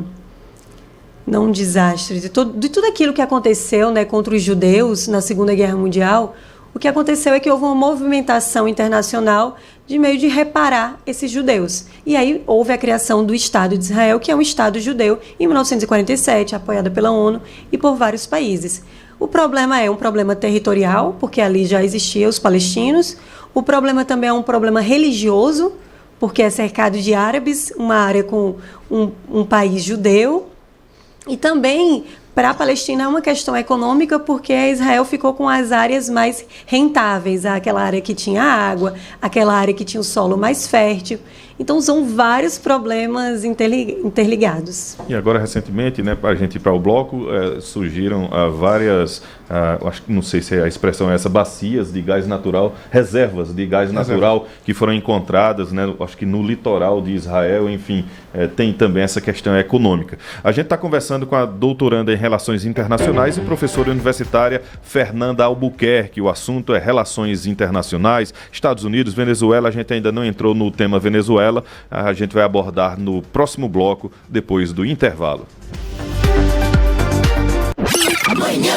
não um desastre, de tudo aquilo que aconteceu, né, contra os judeus na Segunda Guerra Mundial, o que aconteceu é que houve uma movimentação internacional de meio de reparar esses judeus. E aí houve a criação do Estado de Israel, que é um Estado judeu, em 1947, apoiado pela ONU e por vários países. O problema é um problema territorial, porque ali já existiam os palestinos. O problema também é um problema religioso, porque é cercado de árabes, uma área com um país judeu. E também, para a Palestina, é uma questão econômica, porque Israel ficou com as áreas mais rentáveis, aquela área que tinha água, aquela área que tinha o solo mais fértil. Então, são vários problemas interligados.
E agora, recentemente, né, para a gente ir para o bloco, surgiram várias, acho que não sei se a expressão é essa, bacias de gás natural, reservas de gás natural que foram encontradas, né, acho que no litoral de Israel, enfim, tem também essa questão econômica. A gente está conversando com a doutoranda em Relações Internacionais e professora universitária Fernanda Albuquerque. O assunto é Relações Internacionais, Estados Unidos, Venezuela. A gente ainda não entrou no tema Venezuela. A gente vai abordar no próximo bloco, depois do intervalo.
Manhã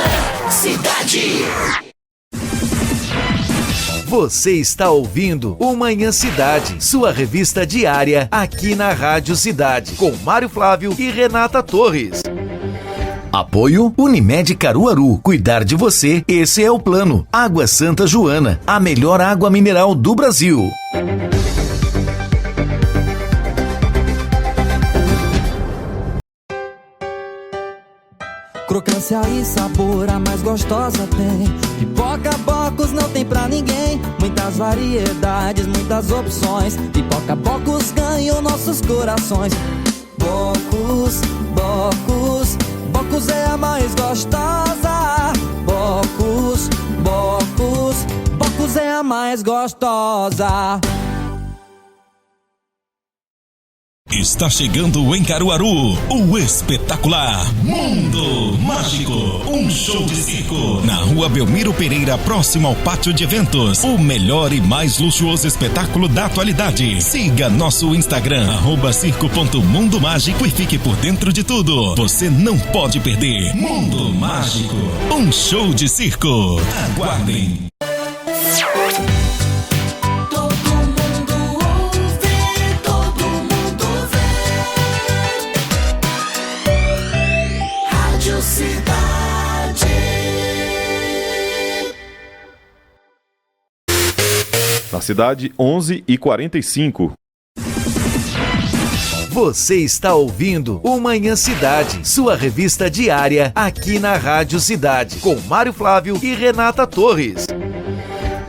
Cidade.
Você está ouvindo o Manhã Cidade, sua revista diária aqui na Rádio Cidade, com Mário Flávio e Renata Torres. Apoio Unimed Caruaru. Cuidar de você, esse é o plano. Água Santa Joana, a melhor água mineral do Brasil.
Crocância e sabor, a mais gostosa tem. Pipoca Bocos não tem pra ninguém. Muitas variedades, muitas opções. Pipoca Bocos ganham nossos corações. Bocos, Bocos, Bocos é a mais gostosa. Bocos, Bocos, Bocos é a mais gostosa.
Está chegando em Caruaru o espetacular Mundo Mágico, um show de circo na Rua Belmiro Pereira, próximo ao pátio de eventos. O melhor e mais luxuoso espetáculo da atualidade. Siga nosso Instagram @circo.mundomágico e fique por dentro de tudo. Você não pode perder. Mundo Mágico, um show de circo. Aguardem.
Na cidade, 11h45.
Você está ouvindo o Manhã Cidade, sua revista diária aqui na Rádio Cidade, com Mário Flávio e Renata Torres.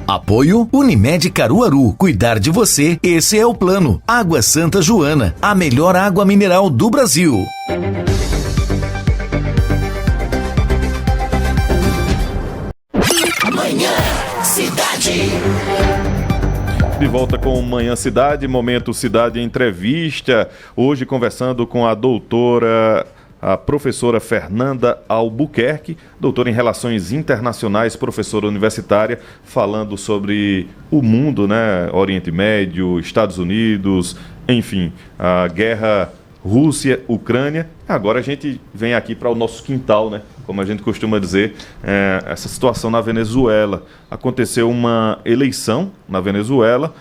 Apoio Unimed Caruaru. Cuidar de você, esse é o plano. Água Santa Joana, a melhor água mineral do Brasil.
Manhã Cidade.
De volta com Manhã Cidade, Momento Cidade Entrevista. Hoje conversando com a doutora, a professora Fernanda Albuquerque, doutora em Relações Internacionais, professora universitária, falando sobre o mundo, né? Oriente Médio, Estados Unidos, enfim, a guerra Rússia, Ucrânia. Agora a gente vem aqui para o nosso quintal, né? Como a gente costuma dizer, essa situação na Venezuela. Aconteceu uma eleição na Venezuela.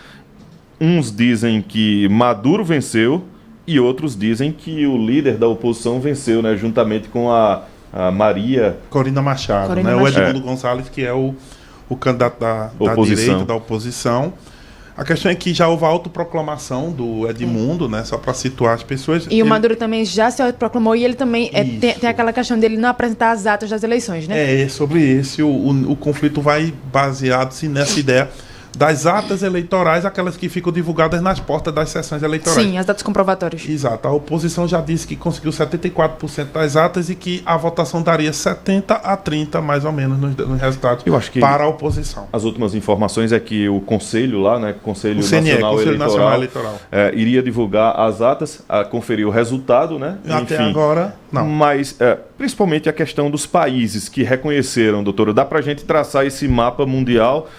Uns dizem que Maduro venceu e outros dizem que o líder da oposição venceu, né? Juntamente com a Maria
Corina Machado, né? O Edmundo Gonçalves, que é o candidato da direita, da oposição. A questão é que já houve a autoproclamação do Edmundo, né? Só para situar as pessoas.
E o Maduro também já se autoproclamou e ele também tem aquela questão dele não apresentar as atas das eleições, né?
Sobre esse o conflito vai baseado-se nessa ideia das atas eleitorais, aquelas que ficam divulgadas nas portas das sessões eleitorais.
Sim, as datas comprovatórias.
Exato. A oposição já disse que conseguiu 74% das atas e que a votação daria 70-30, mais ou menos, nos resultados para a oposição.
As últimas informações é que o Conselho lá, né, Conselho
CNE,
Nacional
Conselho
Eleitoral,
Nacional Eleitoral.
Iria divulgar as atas, conferir o resultado, né?
Até agora, não.
Mas, principalmente a questão dos países que reconheceram, doutora, dá para a gente traçar esse mapa mundial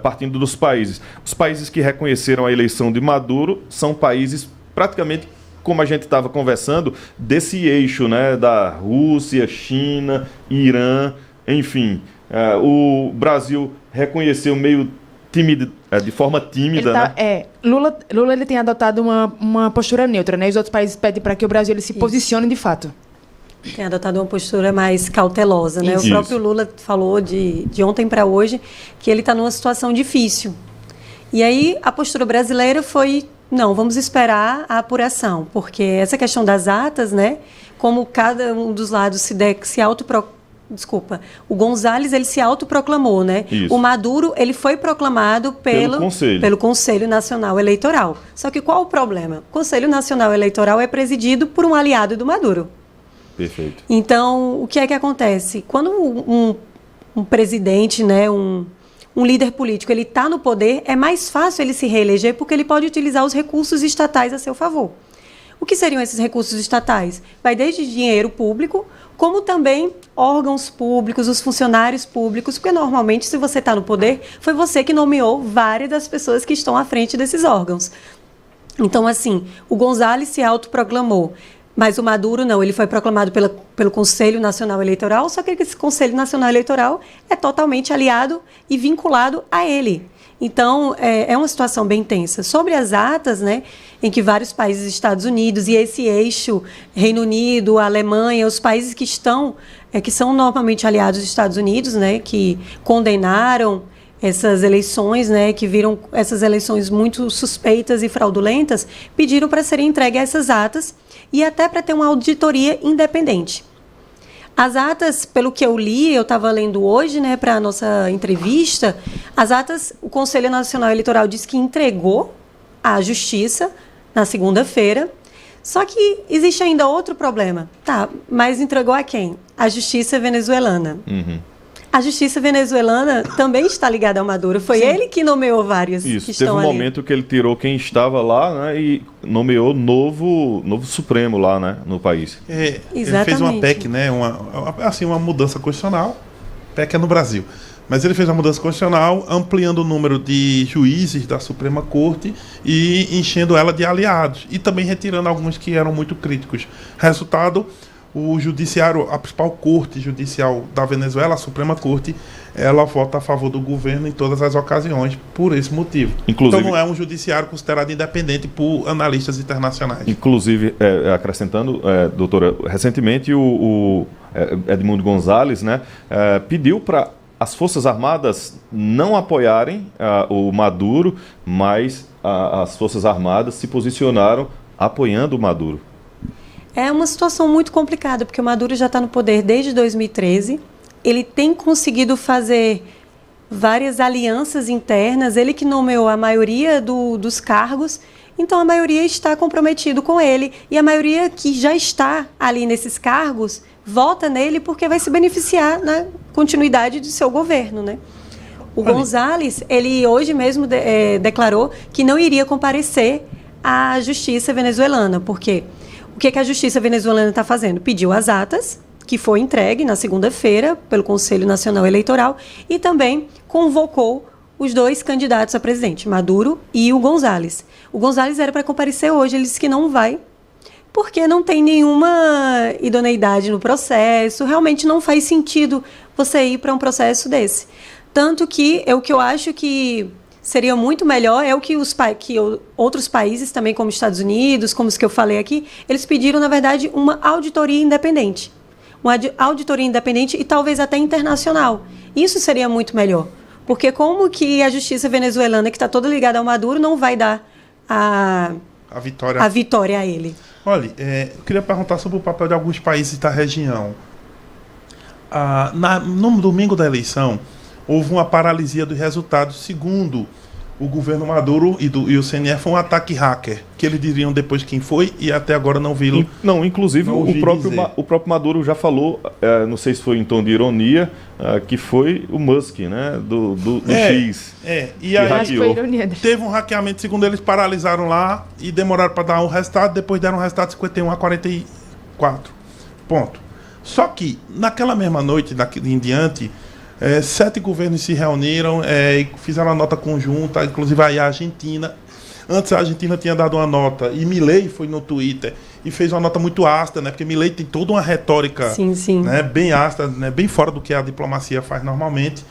partindo dos países. Os países que reconheceram a eleição de Maduro são países praticamente, como a gente estava conversando, desse eixo, né, da Rússia, China, Irã, enfim. O Brasil reconheceu meio tímido, de forma tímida, né?
Lula ele tem adotado uma postura neutra, né? Os outros países pedem para que o Brasil ele se posicione de fato.
Tem adotado uma postura mais cautelosa, né? Isso. O próprio Lula falou de ontem para hoje que ele está numa situação difícil. E aí a postura brasileira foi, não, vamos esperar a apuração, porque essa questão das atas, né? Como cada um dos lados o Gonzales, ele se autoproclamou, né? Isso. O Maduro, ele foi proclamado pelo Conselho Nacional Eleitoral. Só que qual o problema? O Conselho Nacional Eleitoral é presidido por um aliado do Maduro.
Perfeito.
Então, o que é que acontece? Quando um presidente, né, um líder político, ele está no poder, é mais fácil ele se reeleger porque ele pode utilizar os recursos estatais a seu favor. O que seriam esses recursos estatais? Vai desde dinheiro público, como também órgãos públicos, os funcionários públicos, porque normalmente, se você está no poder, foi você que nomeou várias das pessoas que estão à frente desses órgãos. Então, assim, o Gonzales se autoproclamou, mas o Maduro não, ele foi proclamado pelo Conselho Nacional Eleitoral, só que esse Conselho Nacional Eleitoral é totalmente aliado e vinculado a ele. Então, é uma situação bem tensa. Sobre as atas, né, em que vários países, Estados Unidos e esse eixo, Reino Unido, Alemanha, os países que são normalmente aliados dos Estados Unidos, né, que condenaram essas eleições, né, que viram essas eleições muito suspeitas e fraudulentas, pediram para serem entregues essas atas e até para ter uma auditoria independente. As atas, pelo que eu li, eu estava lendo hoje, né, para a nossa entrevista, as atas, o Conselho Nacional Eleitoral disse que entregou à Justiça na segunda-feira, só que existe ainda outro problema. Tá, mas entregou a quem? A Justiça venezuelana.
Uhum.
A Justiça venezuelana também está ligada ao Maduro. Foi ele que nomeou vários que estão ali.
Teve um momento que ele tirou quem estava lá, né, e nomeou novo Supremo lá, né, no país.
Ele fez uma PEC, né, uma mudança constitucional. PEC é no Brasil. Mas ele fez uma mudança constitucional ampliando o número de juízes da Suprema Corte e enchendo ela de aliados. E também retirando alguns que eram muito críticos. Resultado, o judiciário, a principal corte judicial da Venezuela, a Suprema Corte, ela vota a favor do governo em todas as ocasiões por esse motivo.
Inclusive,
então não é um judiciário considerado independente por analistas internacionais.
Inclusive, acrescentando, doutora, recentemente o Edmundo Gonzales, né, pediu para as Forças Armadas não apoiarem o Maduro, mas as Forças Armadas se posicionaram apoiando o Maduro.
É uma situação muito complicada, porque o Maduro já está no poder desde 2013. Ele tem conseguido fazer várias alianças internas, ele que nomeou a maioria dos cargos, então a maioria está comprometido com ele. E a maioria que já está ali nesses cargos vota nele porque vai se beneficiar na continuidade do seu governo, né? O Gonzales, ele hoje mesmo declarou que não iria comparecer à justiça venezuelana, porque o que a justiça venezuelana está fazendo? Pediu as atas, que foi entregue na segunda-feira pelo Conselho Nacional Eleitoral, e também convocou os dois candidatos a presidente, Maduro e o Gonzales. O Gonzales era para comparecer hoje, ele disse que não vai, porque não tem nenhuma idoneidade no processo, realmente não faz sentido você ir para um processo desse. Tanto que o que eu acho que seria muito melhor é o que outros países também, como Estados Unidos, como os que eu falei aqui, eles pediram, na verdade, uma auditoria independente. Uma auditoria independente e talvez até internacional. Isso seria muito melhor. Porque como que a justiça venezuelana, que está toda ligada ao Maduro, não vai dar a vitória a ele?
Olha, eu queria perguntar sobre o papel de alguns países da região. No domingo da eleição, houve uma paralisia dos resultados, segundo o governo Maduro e o CNE. Foi um ataque hacker, que eles diriam depois quem foi, e até agora não viram.
Não, inclusive o próprio Maduro já falou, não sei se foi em tom de ironia, que foi o Musk, né, do X.
E aí teve um hackeamento, segundo eles, paralisaram lá e demoraram para dar um resultado, depois deram um resultado de 51 a 44. Ponto. Só que, naquela mesma noite, em diante, 7 governos se reuniram e fizeram uma nota conjunta, inclusive aí a Argentina. Antes a Argentina tinha dado uma nota, e Milei foi no Twitter e fez uma nota muito ácida, né? Porque Milei tem toda uma retórica, né, bem ácida, né, bem fora do que a diplomacia faz normalmente.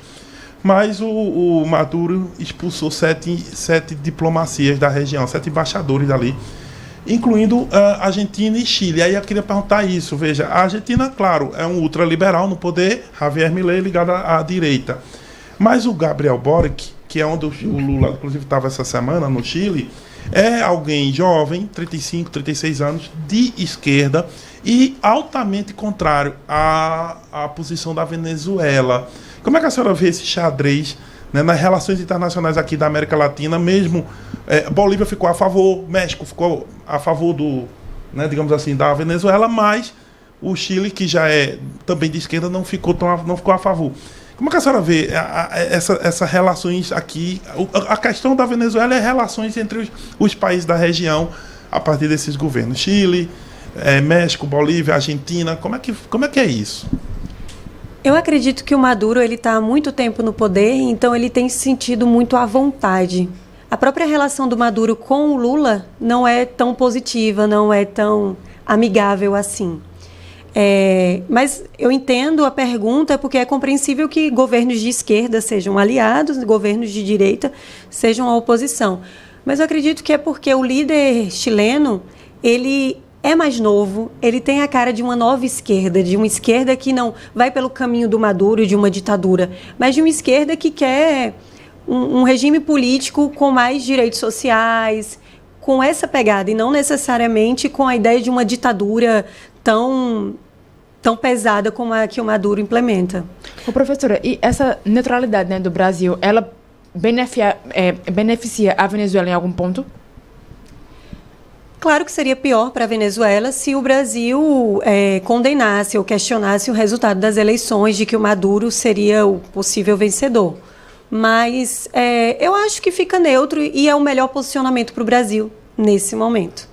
Mas o Maduro expulsou 7 diplomacias da região, 7 embaixadores dali, incluindo Argentina e Chile. Aí eu queria perguntar isso. Veja, a Argentina, claro, é um ultraliberal no poder, Javier Milei ligado à direita. Mas o Gabriel Boric, que é onde o Lula, inclusive, estava essa semana no Chile, é alguém jovem, 35, 36 anos, de esquerda e altamente contrário à posição da Venezuela. Como é que a senhora vê esse xadrez, né, nas relações internacionais aqui da América Latina? Mesmo Bolívia ficou a favor, México ficou a favor digamos assim, da Venezuela, mas o Chile, que já é também de esquerda, não ficou a favor. Como é que a senhora vê essas relações aqui? A questão da Venezuela é relações entre os países da região a partir desses governos. Chile, México, Bolívia, Argentina. Como é que é isso?
Eu acredito que o Maduro está há muito tempo no poder, então ele tem se sentido muito à vontade. A própria relação do Maduro com o Lula não é tão positiva, não é tão amigável assim. Mas eu entendo a pergunta, porque é compreensível que governos de esquerda sejam aliados, governos de direita sejam a oposição. Mas eu acredito que é porque o líder chileno, ele é mais novo, ele tem a cara de uma nova esquerda, de uma esquerda que não vai pelo caminho do Maduro, de uma ditadura, mas de uma esquerda que quer um regime político com mais direitos sociais, com essa pegada, e não necessariamente com a ideia de uma ditadura tão pesada como a que o Maduro implementa.
Professora, e essa neutralidade, né, do Brasil, ela beneficia a Venezuela em algum ponto?
Claro que seria pior para a Venezuela se o Brasil condenasse ou questionasse o resultado das eleições, de que o Maduro seria o possível vencedor. Mas eu acho que fica neutro e é o melhor posicionamento para o Brasil nesse momento.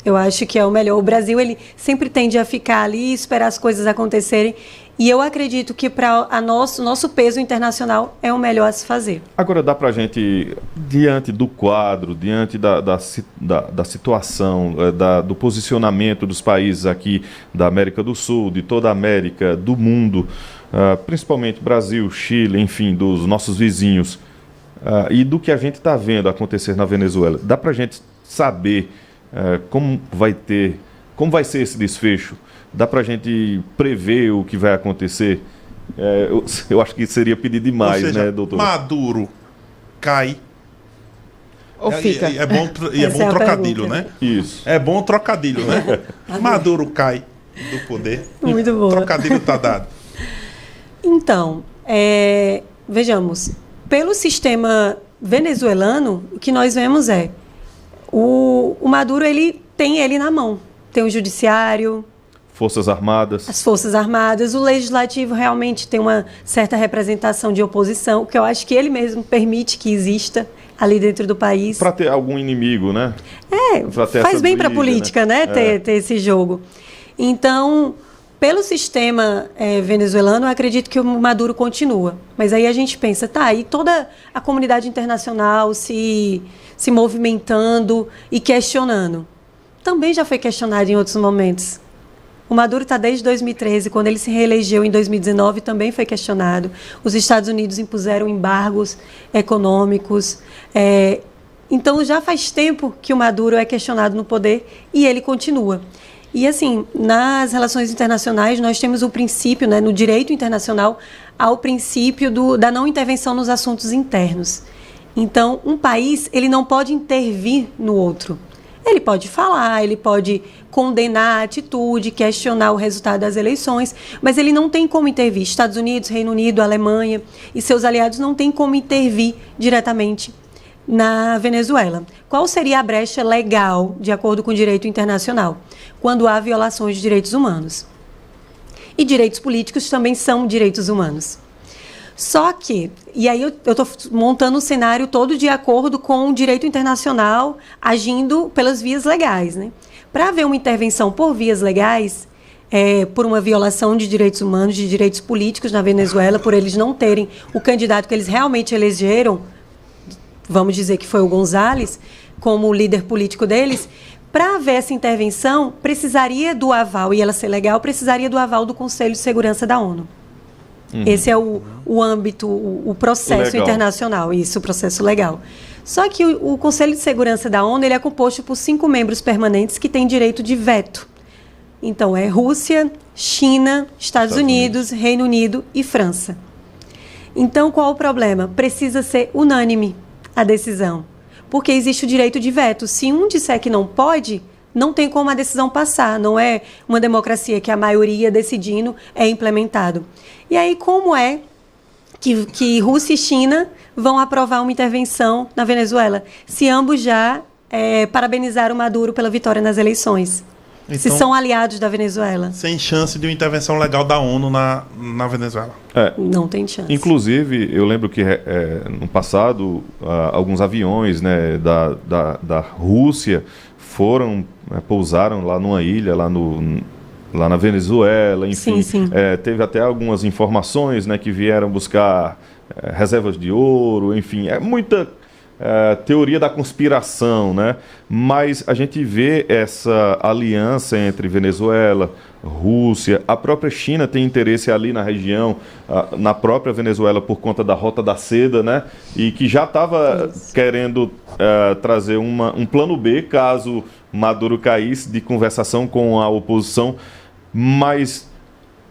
Eu acho que é o melhor. O Brasil, ele sempre tende a ficar ali e esperar as coisas acontecerem. E eu acredito que para nosso peso internacional é o melhor a se fazer.
Agora dá para a gente, diante do quadro, diante da situação, do posicionamento dos países aqui da América do Sul, de toda a América, do mundo, principalmente Brasil, Chile, enfim, dos nossos vizinhos, e do que a gente está vendo acontecer na Venezuela, dá para a gente saber como vai ser esse desfecho? Dá para a gente prever o que vai acontecer? Eu acho que seria pedir demais, né, doutor?
Maduro cai.
Ou fica?
É bom trocadilho, né?
Isso.
É bom trocadilho, né? Maduro cai do poder.
Muito bom.
Trocadilho está dado.
Então, vejamos. Pelo sistema venezuelano, o que nós vemos o Maduro, ele tem ele na mão. Tem o judiciário,
Forças Armadas.
As Forças Armadas. O Legislativo realmente tem uma certa representação de oposição, que eu acho que ele mesmo permite que exista ali dentro do país.
Para ter algum inimigo, né?
Faz bem para a política, né? Ter esse jogo. Então, pelo sistema venezuelano, eu acredito que o Maduro continua. Mas aí a gente pensa, e toda a comunidade internacional se movimentando e questionando. Também já foi questionado em outros momentos. O Maduro está desde 2013, quando ele se reelegeu em 2019, também foi questionado. Os Estados Unidos impuseram embargos econômicos. Então, já faz tempo que o Maduro é questionado no poder e ele continua. E, assim, nas relações internacionais, nós temos o princípio, no direito internacional, há o princípio da não intervenção nos assuntos internos. Então, um país, ele não pode intervir no outro. Ele pode falar, ele pode condenar a atitude, questionar o resultado das eleições, mas ele não tem como intervir. Estados Unidos, Reino Unido, Alemanha e seus aliados não têm como intervir diretamente na Venezuela. Qual seria a brecha legal, de acordo com o direito internacional, quando há violações de direitos humanos? E direitos políticos também são direitos humanos. Só que, e aí eu estou montando um cenário todo de acordo com o direito internacional, agindo pelas vias legais, né? Para haver uma intervenção por vias legais, por uma violação de direitos humanos, de direitos políticos na Venezuela, por eles não terem o candidato que eles realmente elegeram, vamos dizer que foi o González, como líder político deles, para haver essa intervenção, precisaria do aval, e ela ser legal, precisaria do aval do Conselho de Segurança da ONU. Esse é o âmbito, o processo legal internacional, isso, o processo legal. Só que o Conselho de Segurança da ONU ele é composto por 5 membros permanentes que têm direito de veto. Então, é Rússia, China, Estados Unidos, Reino Unido e França. Então, qual o problema? Precisa ser unânime a decisão, porque existe o direito de veto. Se um disser que não pode, não tem como a decisão passar, não é uma democracia que a maioria decidindo é implementado. E aí, como é que Rússia e China vão aprovar uma intervenção na Venezuela, se ambos já parabenizaram Maduro pela vitória nas eleições? Então, se são aliados da Venezuela.
Sem chance de uma intervenção legal da ONU na Venezuela.
Não tem chance.
Inclusive, eu lembro que no passado, alguns aviões, né, da Rússia pousaram lá numa ilha, lá na Venezuela, enfim.
Sim.
Teve até algumas informações, né, que vieram buscar reservas de ouro, enfim. É muita teoria da conspiração, né? Mas a gente vê essa aliança entre Venezuela, Rússia, a própria China tem interesse ali na região, na própria Venezuela por conta da Rota da Seda, né? E que já estava querendo trazer um plano B caso Maduro caísse, de conversação com a oposição. Mas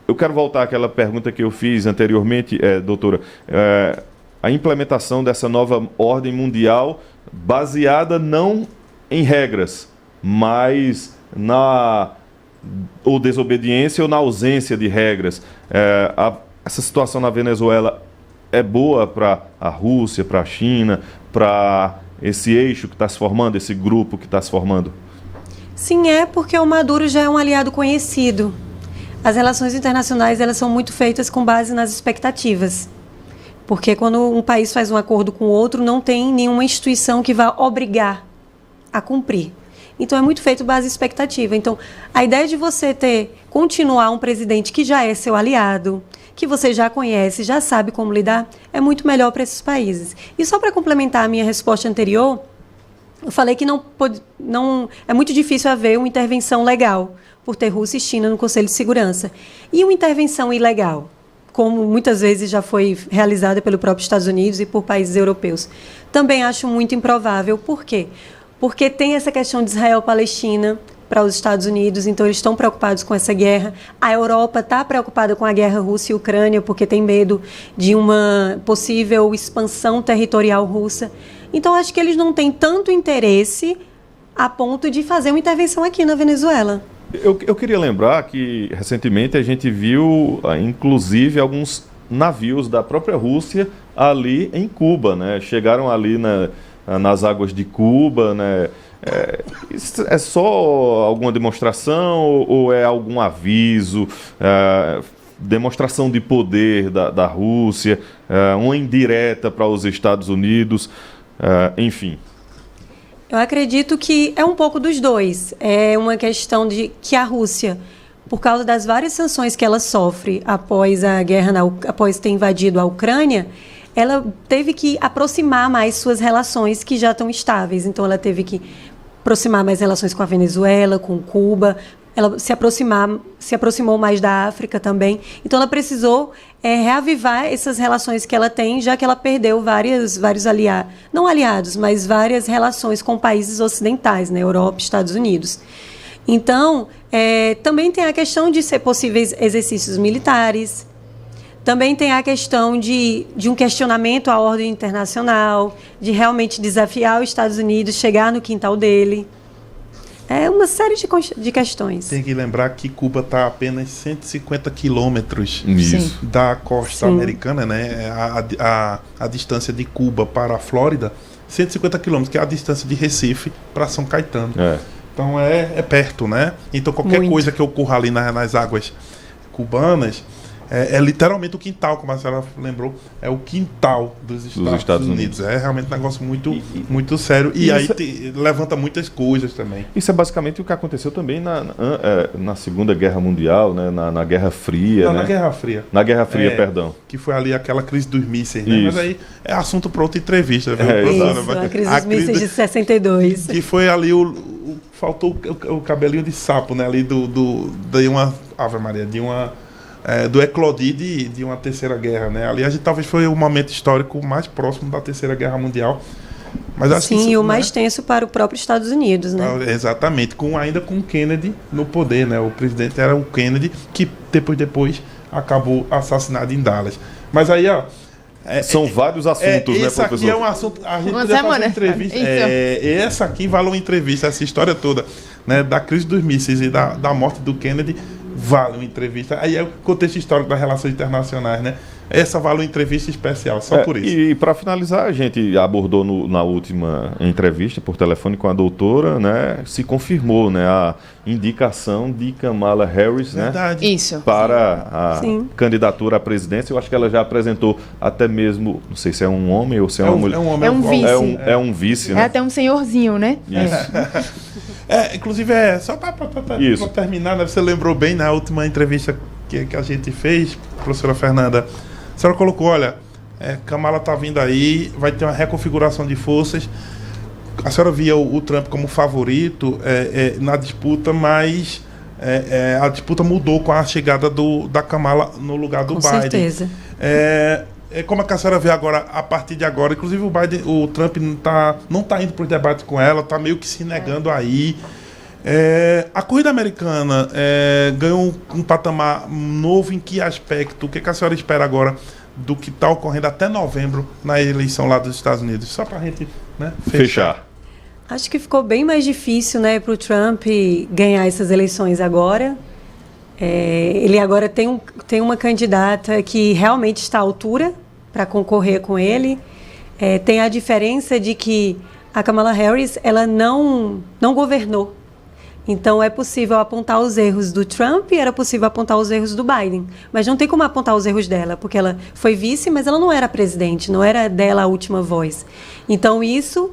eu quero voltar àquela pergunta que eu fiz anteriormente, doutora. A implementação dessa nova ordem mundial baseada não em regras, mas na ou desobediência ou na ausência de regras. Essa situação na Venezuela é boa para a Rússia, para a China, para esse eixo que está se formando, esse grupo que está se formando?
Sim, porque o Maduro já é um aliado conhecido. As relações internacionais elas são muito feitas com base nas expectativas. Porque quando um país faz um acordo com o outro, não tem nenhuma instituição que vá obrigar a cumprir. Então, é muito feito base em expectativa. Então, a ideia de você continuar um presidente que já é seu aliado, que você já conhece, já sabe como lidar, é muito melhor para esses países. E só para complementar a minha resposta anterior, eu falei que é muito difícil haver uma intervenção legal por ter Rússia e China no Conselho de Segurança. E uma intervenção ilegal, como muitas vezes já foi realizada pelo próprio Estados Unidos e por países europeus. Também acho muito improvável. Por quê? Porque tem essa questão de Israel-Palestina para os Estados Unidos, então eles estão preocupados com essa guerra. A Europa está preocupada com a guerra Rússia e Ucrânia, porque tem medo de uma possível expansão territorial russa. Então, acho que eles não têm tanto interesse a ponto de fazer uma intervenção aqui na Venezuela.
Eu queria lembrar que, recentemente, a gente viu, inclusive, alguns navios da própria Rússia ali em Cuba, né? Chegaram ali nas águas de Cuba, né? É só alguma demonstração ou é algum aviso, demonstração de poder da Rússia, uma indireta para os Estados Unidos, enfim?
Eu acredito que é um pouco dos dois. É uma questão de que a Rússia, por causa das várias sanções que ela sofre após a guerra, após ter invadido a Ucrânia, ela teve que aproximar mais suas relações que já estão estáveis. Então, ela teve que aproximar mais relações com a Venezuela, com Cuba. Ela se aproximou mais da África também. Então, ela precisou reavivar essas relações que ela tem, já que ela perdeu vários aliados, não aliados, mas várias relações com países ocidentais, né, Europa, Estados Unidos. Então, também tem a questão de ser possíveis exercícios militares, também tem a questão de um questionamento à ordem internacional, de realmente desafiar os Estados Unidos, chegar no quintal dele. É uma série de questões.
Tem que lembrar que Cuba está a apenas 150 quilômetros da costa americana, né? A distância de Cuba para a Flórida, 150 quilômetros, que é a distância de Recife para São Caetano. Então é perto, né? Então qualquer coisa que ocorra ali nas águas cubanas é literalmente o quintal, como a senhora lembrou, é o quintal dos Estados Unidos. É realmente um negócio muito sério. E aí levanta muitas coisas também.
Isso é basicamente o que aconteceu também na Segunda Guerra Mundial, né? na Guerra Fria.
Na Guerra Fria.
Na Guerra Fria, perdão.
Que foi ali aquela crise dos mísseis, né? Mas aí é assunto para outra entrevista. Viu?
A crise dos mísseis de 62.
Que foi ali faltou o cabelinho de sapo, né? Ali de uma Ave Maria, do eclodir de uma terceira guerra, né? Aliás, talvez foi o momento histórico mais próximo da Terceira Guerra Mundial. Mas acho
e o mais tenso para o próprio Estados Unidos, né?
Exatamente, ainda com Kennedy no poder, né? O presidente era o Kennedy, que depois acabou assassinado em Dallas. Mas aí, ó...
São vários assuntos, né, professor?
Esse aqui é um assunto... A gente podia fazer uma entrevissa. Essa aqui vale uma entrevista, essa história toda, né? Da crise dos mísseis e da morte do Kennedy, vale uma entrevista. Aí é o contexto histórico das relações internacionais, né? Essa vale uma entrevista especial, só por isso.
E para finalizar, a gente abordou na última entrevista por telefone com a doutora, né? Se confirmou, né? A indicação de Kamala Harris, né?
Isso.
Para a candidatura à presidência. Eu acho que ela já apresentou até mesmo, não sei se é um homem ou se é uma mulher.
É um vice.
É um vice, né?
É até um senhorzinho, né?
Isso.
Inclusive, só para terminar, né? Você lembrou bem na última entrevista que a gente fez, professora Fernanda. A senhora colocou, olha, Kamala está vindo aí, vai ter uma reconfiguração de forças. A senhora via o Trump como favorito na disputa, mas a disputa mudou com a chegada da Kamala no lugar do Biden. Com
certeza.
Como a senhora vê agora, a partir de agora, inclusive o Trump não está indo para os debates com ela, está meio que se negando aí. A corrida americana ganhou um patamar novo em que aspecto? O que a senhora espera agora do que está ocorrendo até novembro na eleição lá dos Estados Unidos? Só para a gente, né, fechar.
Acho que ficou bem mais difícil, né, para o Trump ganhar essas eleições agora. Ele agora tem uma candidata que realmente está à altura para concorrer com ele. Tem a diferença de que a Kamala Harris ela não governou. Então, é possível apontar os erros do Trump e era possível apontar os erros do Biden. Mas não tem como apontar os erros dela, porque ela foi vice, mas ela não era presidente, não era dela a última voz. Então, isso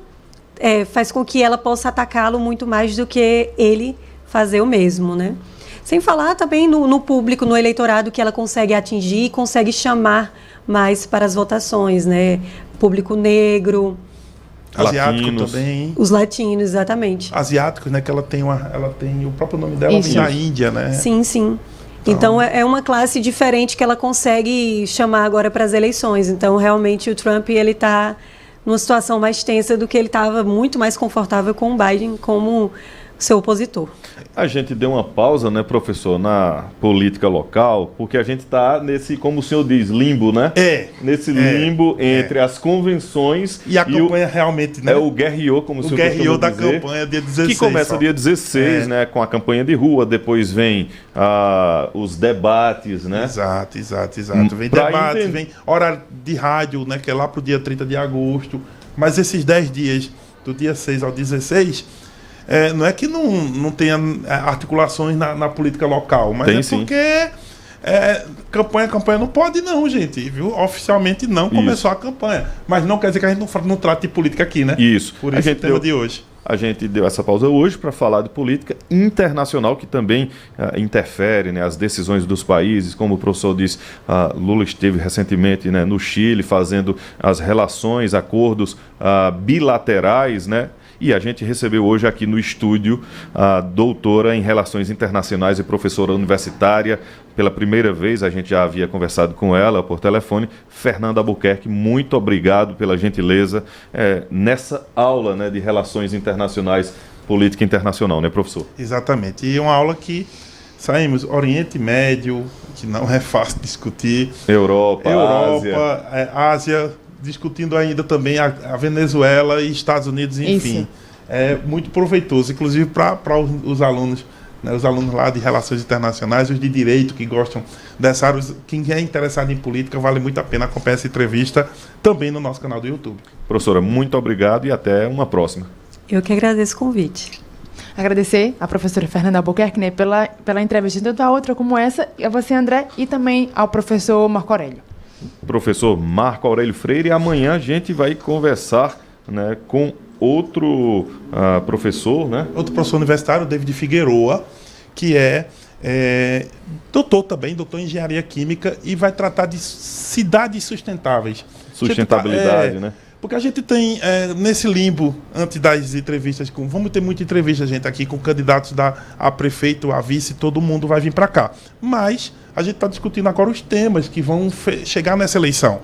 faz com que ela possa atacá-lo muito mais do que ele fazer o mesmo, né? Sem falar também no público, no eleitorado que ela consegue atingir e consegue chamar mais para as votações, né? Público negro...
Asiático também.
Os latinos, exatamente.
Asiáticos, né? Que ela tem o próprio nome dela vem da Índia, né?
Sim. Então é uma classe diferente que ela consegue chamar agora para as eleições. Então, realmente, o Trump ele está numa situação mais tensa do que ele estava muito mais confortável com o Biden como seu opositor.
A gente deu uma pausa, né, professor, na política local, porque a gente está nesse, como o senhor diz, limbo, né? Nesse limbo entre as convenções
e a campanha realmente, né?
O guerriô, como o senhor costuma dizer. O guerriô
da campanha, dia 16.
Que começa dia 16, né, com a campanha de rua, depois vem os debates, né?
Exato. Vem debates, vem horário de rádio, né, que é lá pro dia 30 de agosto. Mas esses 10 dias, do dia 6 ao 16... não é que não tenha articulações na política local, mas
tem,
porque campanha não pode não, gente, viu? Oficialmente não começou a campanha, mas não quer dizer que a gente não trate de política aqui, né?
Isso.
Por isso o tema de hoje.
A gente deu essa pausa hoje para falar de política internacional que também interfere, né, as decisões dos países. Como o professor disse, Lula esteve recentemente, né, no Chile fazendo as relações, acordos bilaterais, né? E a gente recebeu hoje aqui no estúdio a doutora em Relações Internacionais e professora universitária. Pela primeira vez, a gente já havia conversado com ela por telefone, Fernanda Albuquerque. Muito obrigado pela gentileza nessa aula, né, de Relações Internacionais, Política Internacional, né, professor?
Exatamente. E uma aula que saímos Oriente Médio, que não é fácil discutir.
Europa,
Ásia, discutindo ainda também a Venezuela e Estados Unidos, enfim. é muito proveitoso, inclusive para os alunos, né, os alunos lá de Relações Internacionais, os de Direito que gostam dessa área, quem é interessado em política, vale muito a pena acompanhar essa entrevista também no nosso canal do YouTube.
Professora, muito obrigado e até uma próxima.
Eu que agradeço o convite.
Agradecer à professora Fernanda Albuquerque, né, pela entrevista, tanto a outra como essa, e a você, André, e também ao professor Marco Aurélio.
Professor Marco Aurélio Freire, e amanhã a gente vai conversar, né, com outro professor, né?
Outro professor universitário, David Figueroa, que é doutor em Engenharia Química e vai tratar de cidades sustentáveis.
Sustentabilidade, né?
Porque a gente tem, nesse limbo, antes das entrevistas, vamos ter muita entrevista, gente, aqui com candidatos a prefeito, a vice, todo mundo vai vir para cá. Mas a gente está discutindo agora os temas que vão chegar nessa eleição.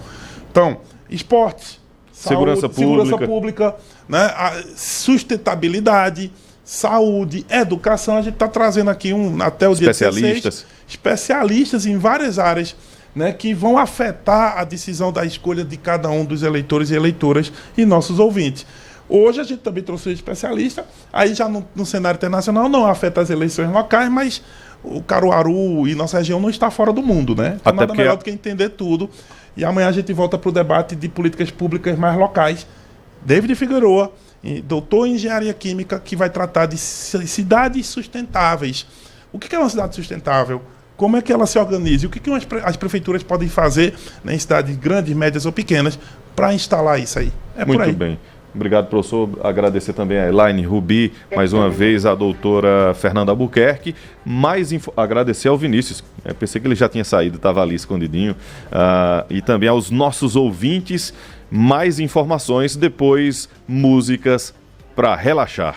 Então, esportes,
segurança
pública, né, a sustentabilidade, saúde, educação. A gente está trazendo aqui até o dia 16 especialistas em várias áreas, né, que vão afetar a decisão da escolha de cada um dos eleitores e eleitoras e nossos ouvintes. Hoje a gente também trouxe um especialista, aí já no cenário internacional não afeta as eleições locais, mas o Caruaru e nossa região não está fora do mundo, né? Então nada melhor do que entender tudo. E amanhã a gente volta para o debate de políticas públicas mais locais. David Figueroa, doutor em Engenharia Química, que vai tratar de cidades sustentáveis. O que é uma cidade sustentável? Como é que ela se organiza? E o que as prefeituras podem fazer, né, em cidades grandes, médias ou pequenas para instalar isso aí?
Muito bem. Obrigado, professor. Agradecer também a Elaine Rubi, mais uma vez a doutora Fernanda Albuquerque. Agradecer ao Vinícius. Pensei que ele já tinha saído, estava ali escondidinho. E também aos nossos ouvintes. Mais informações, depois músicas para relaxar.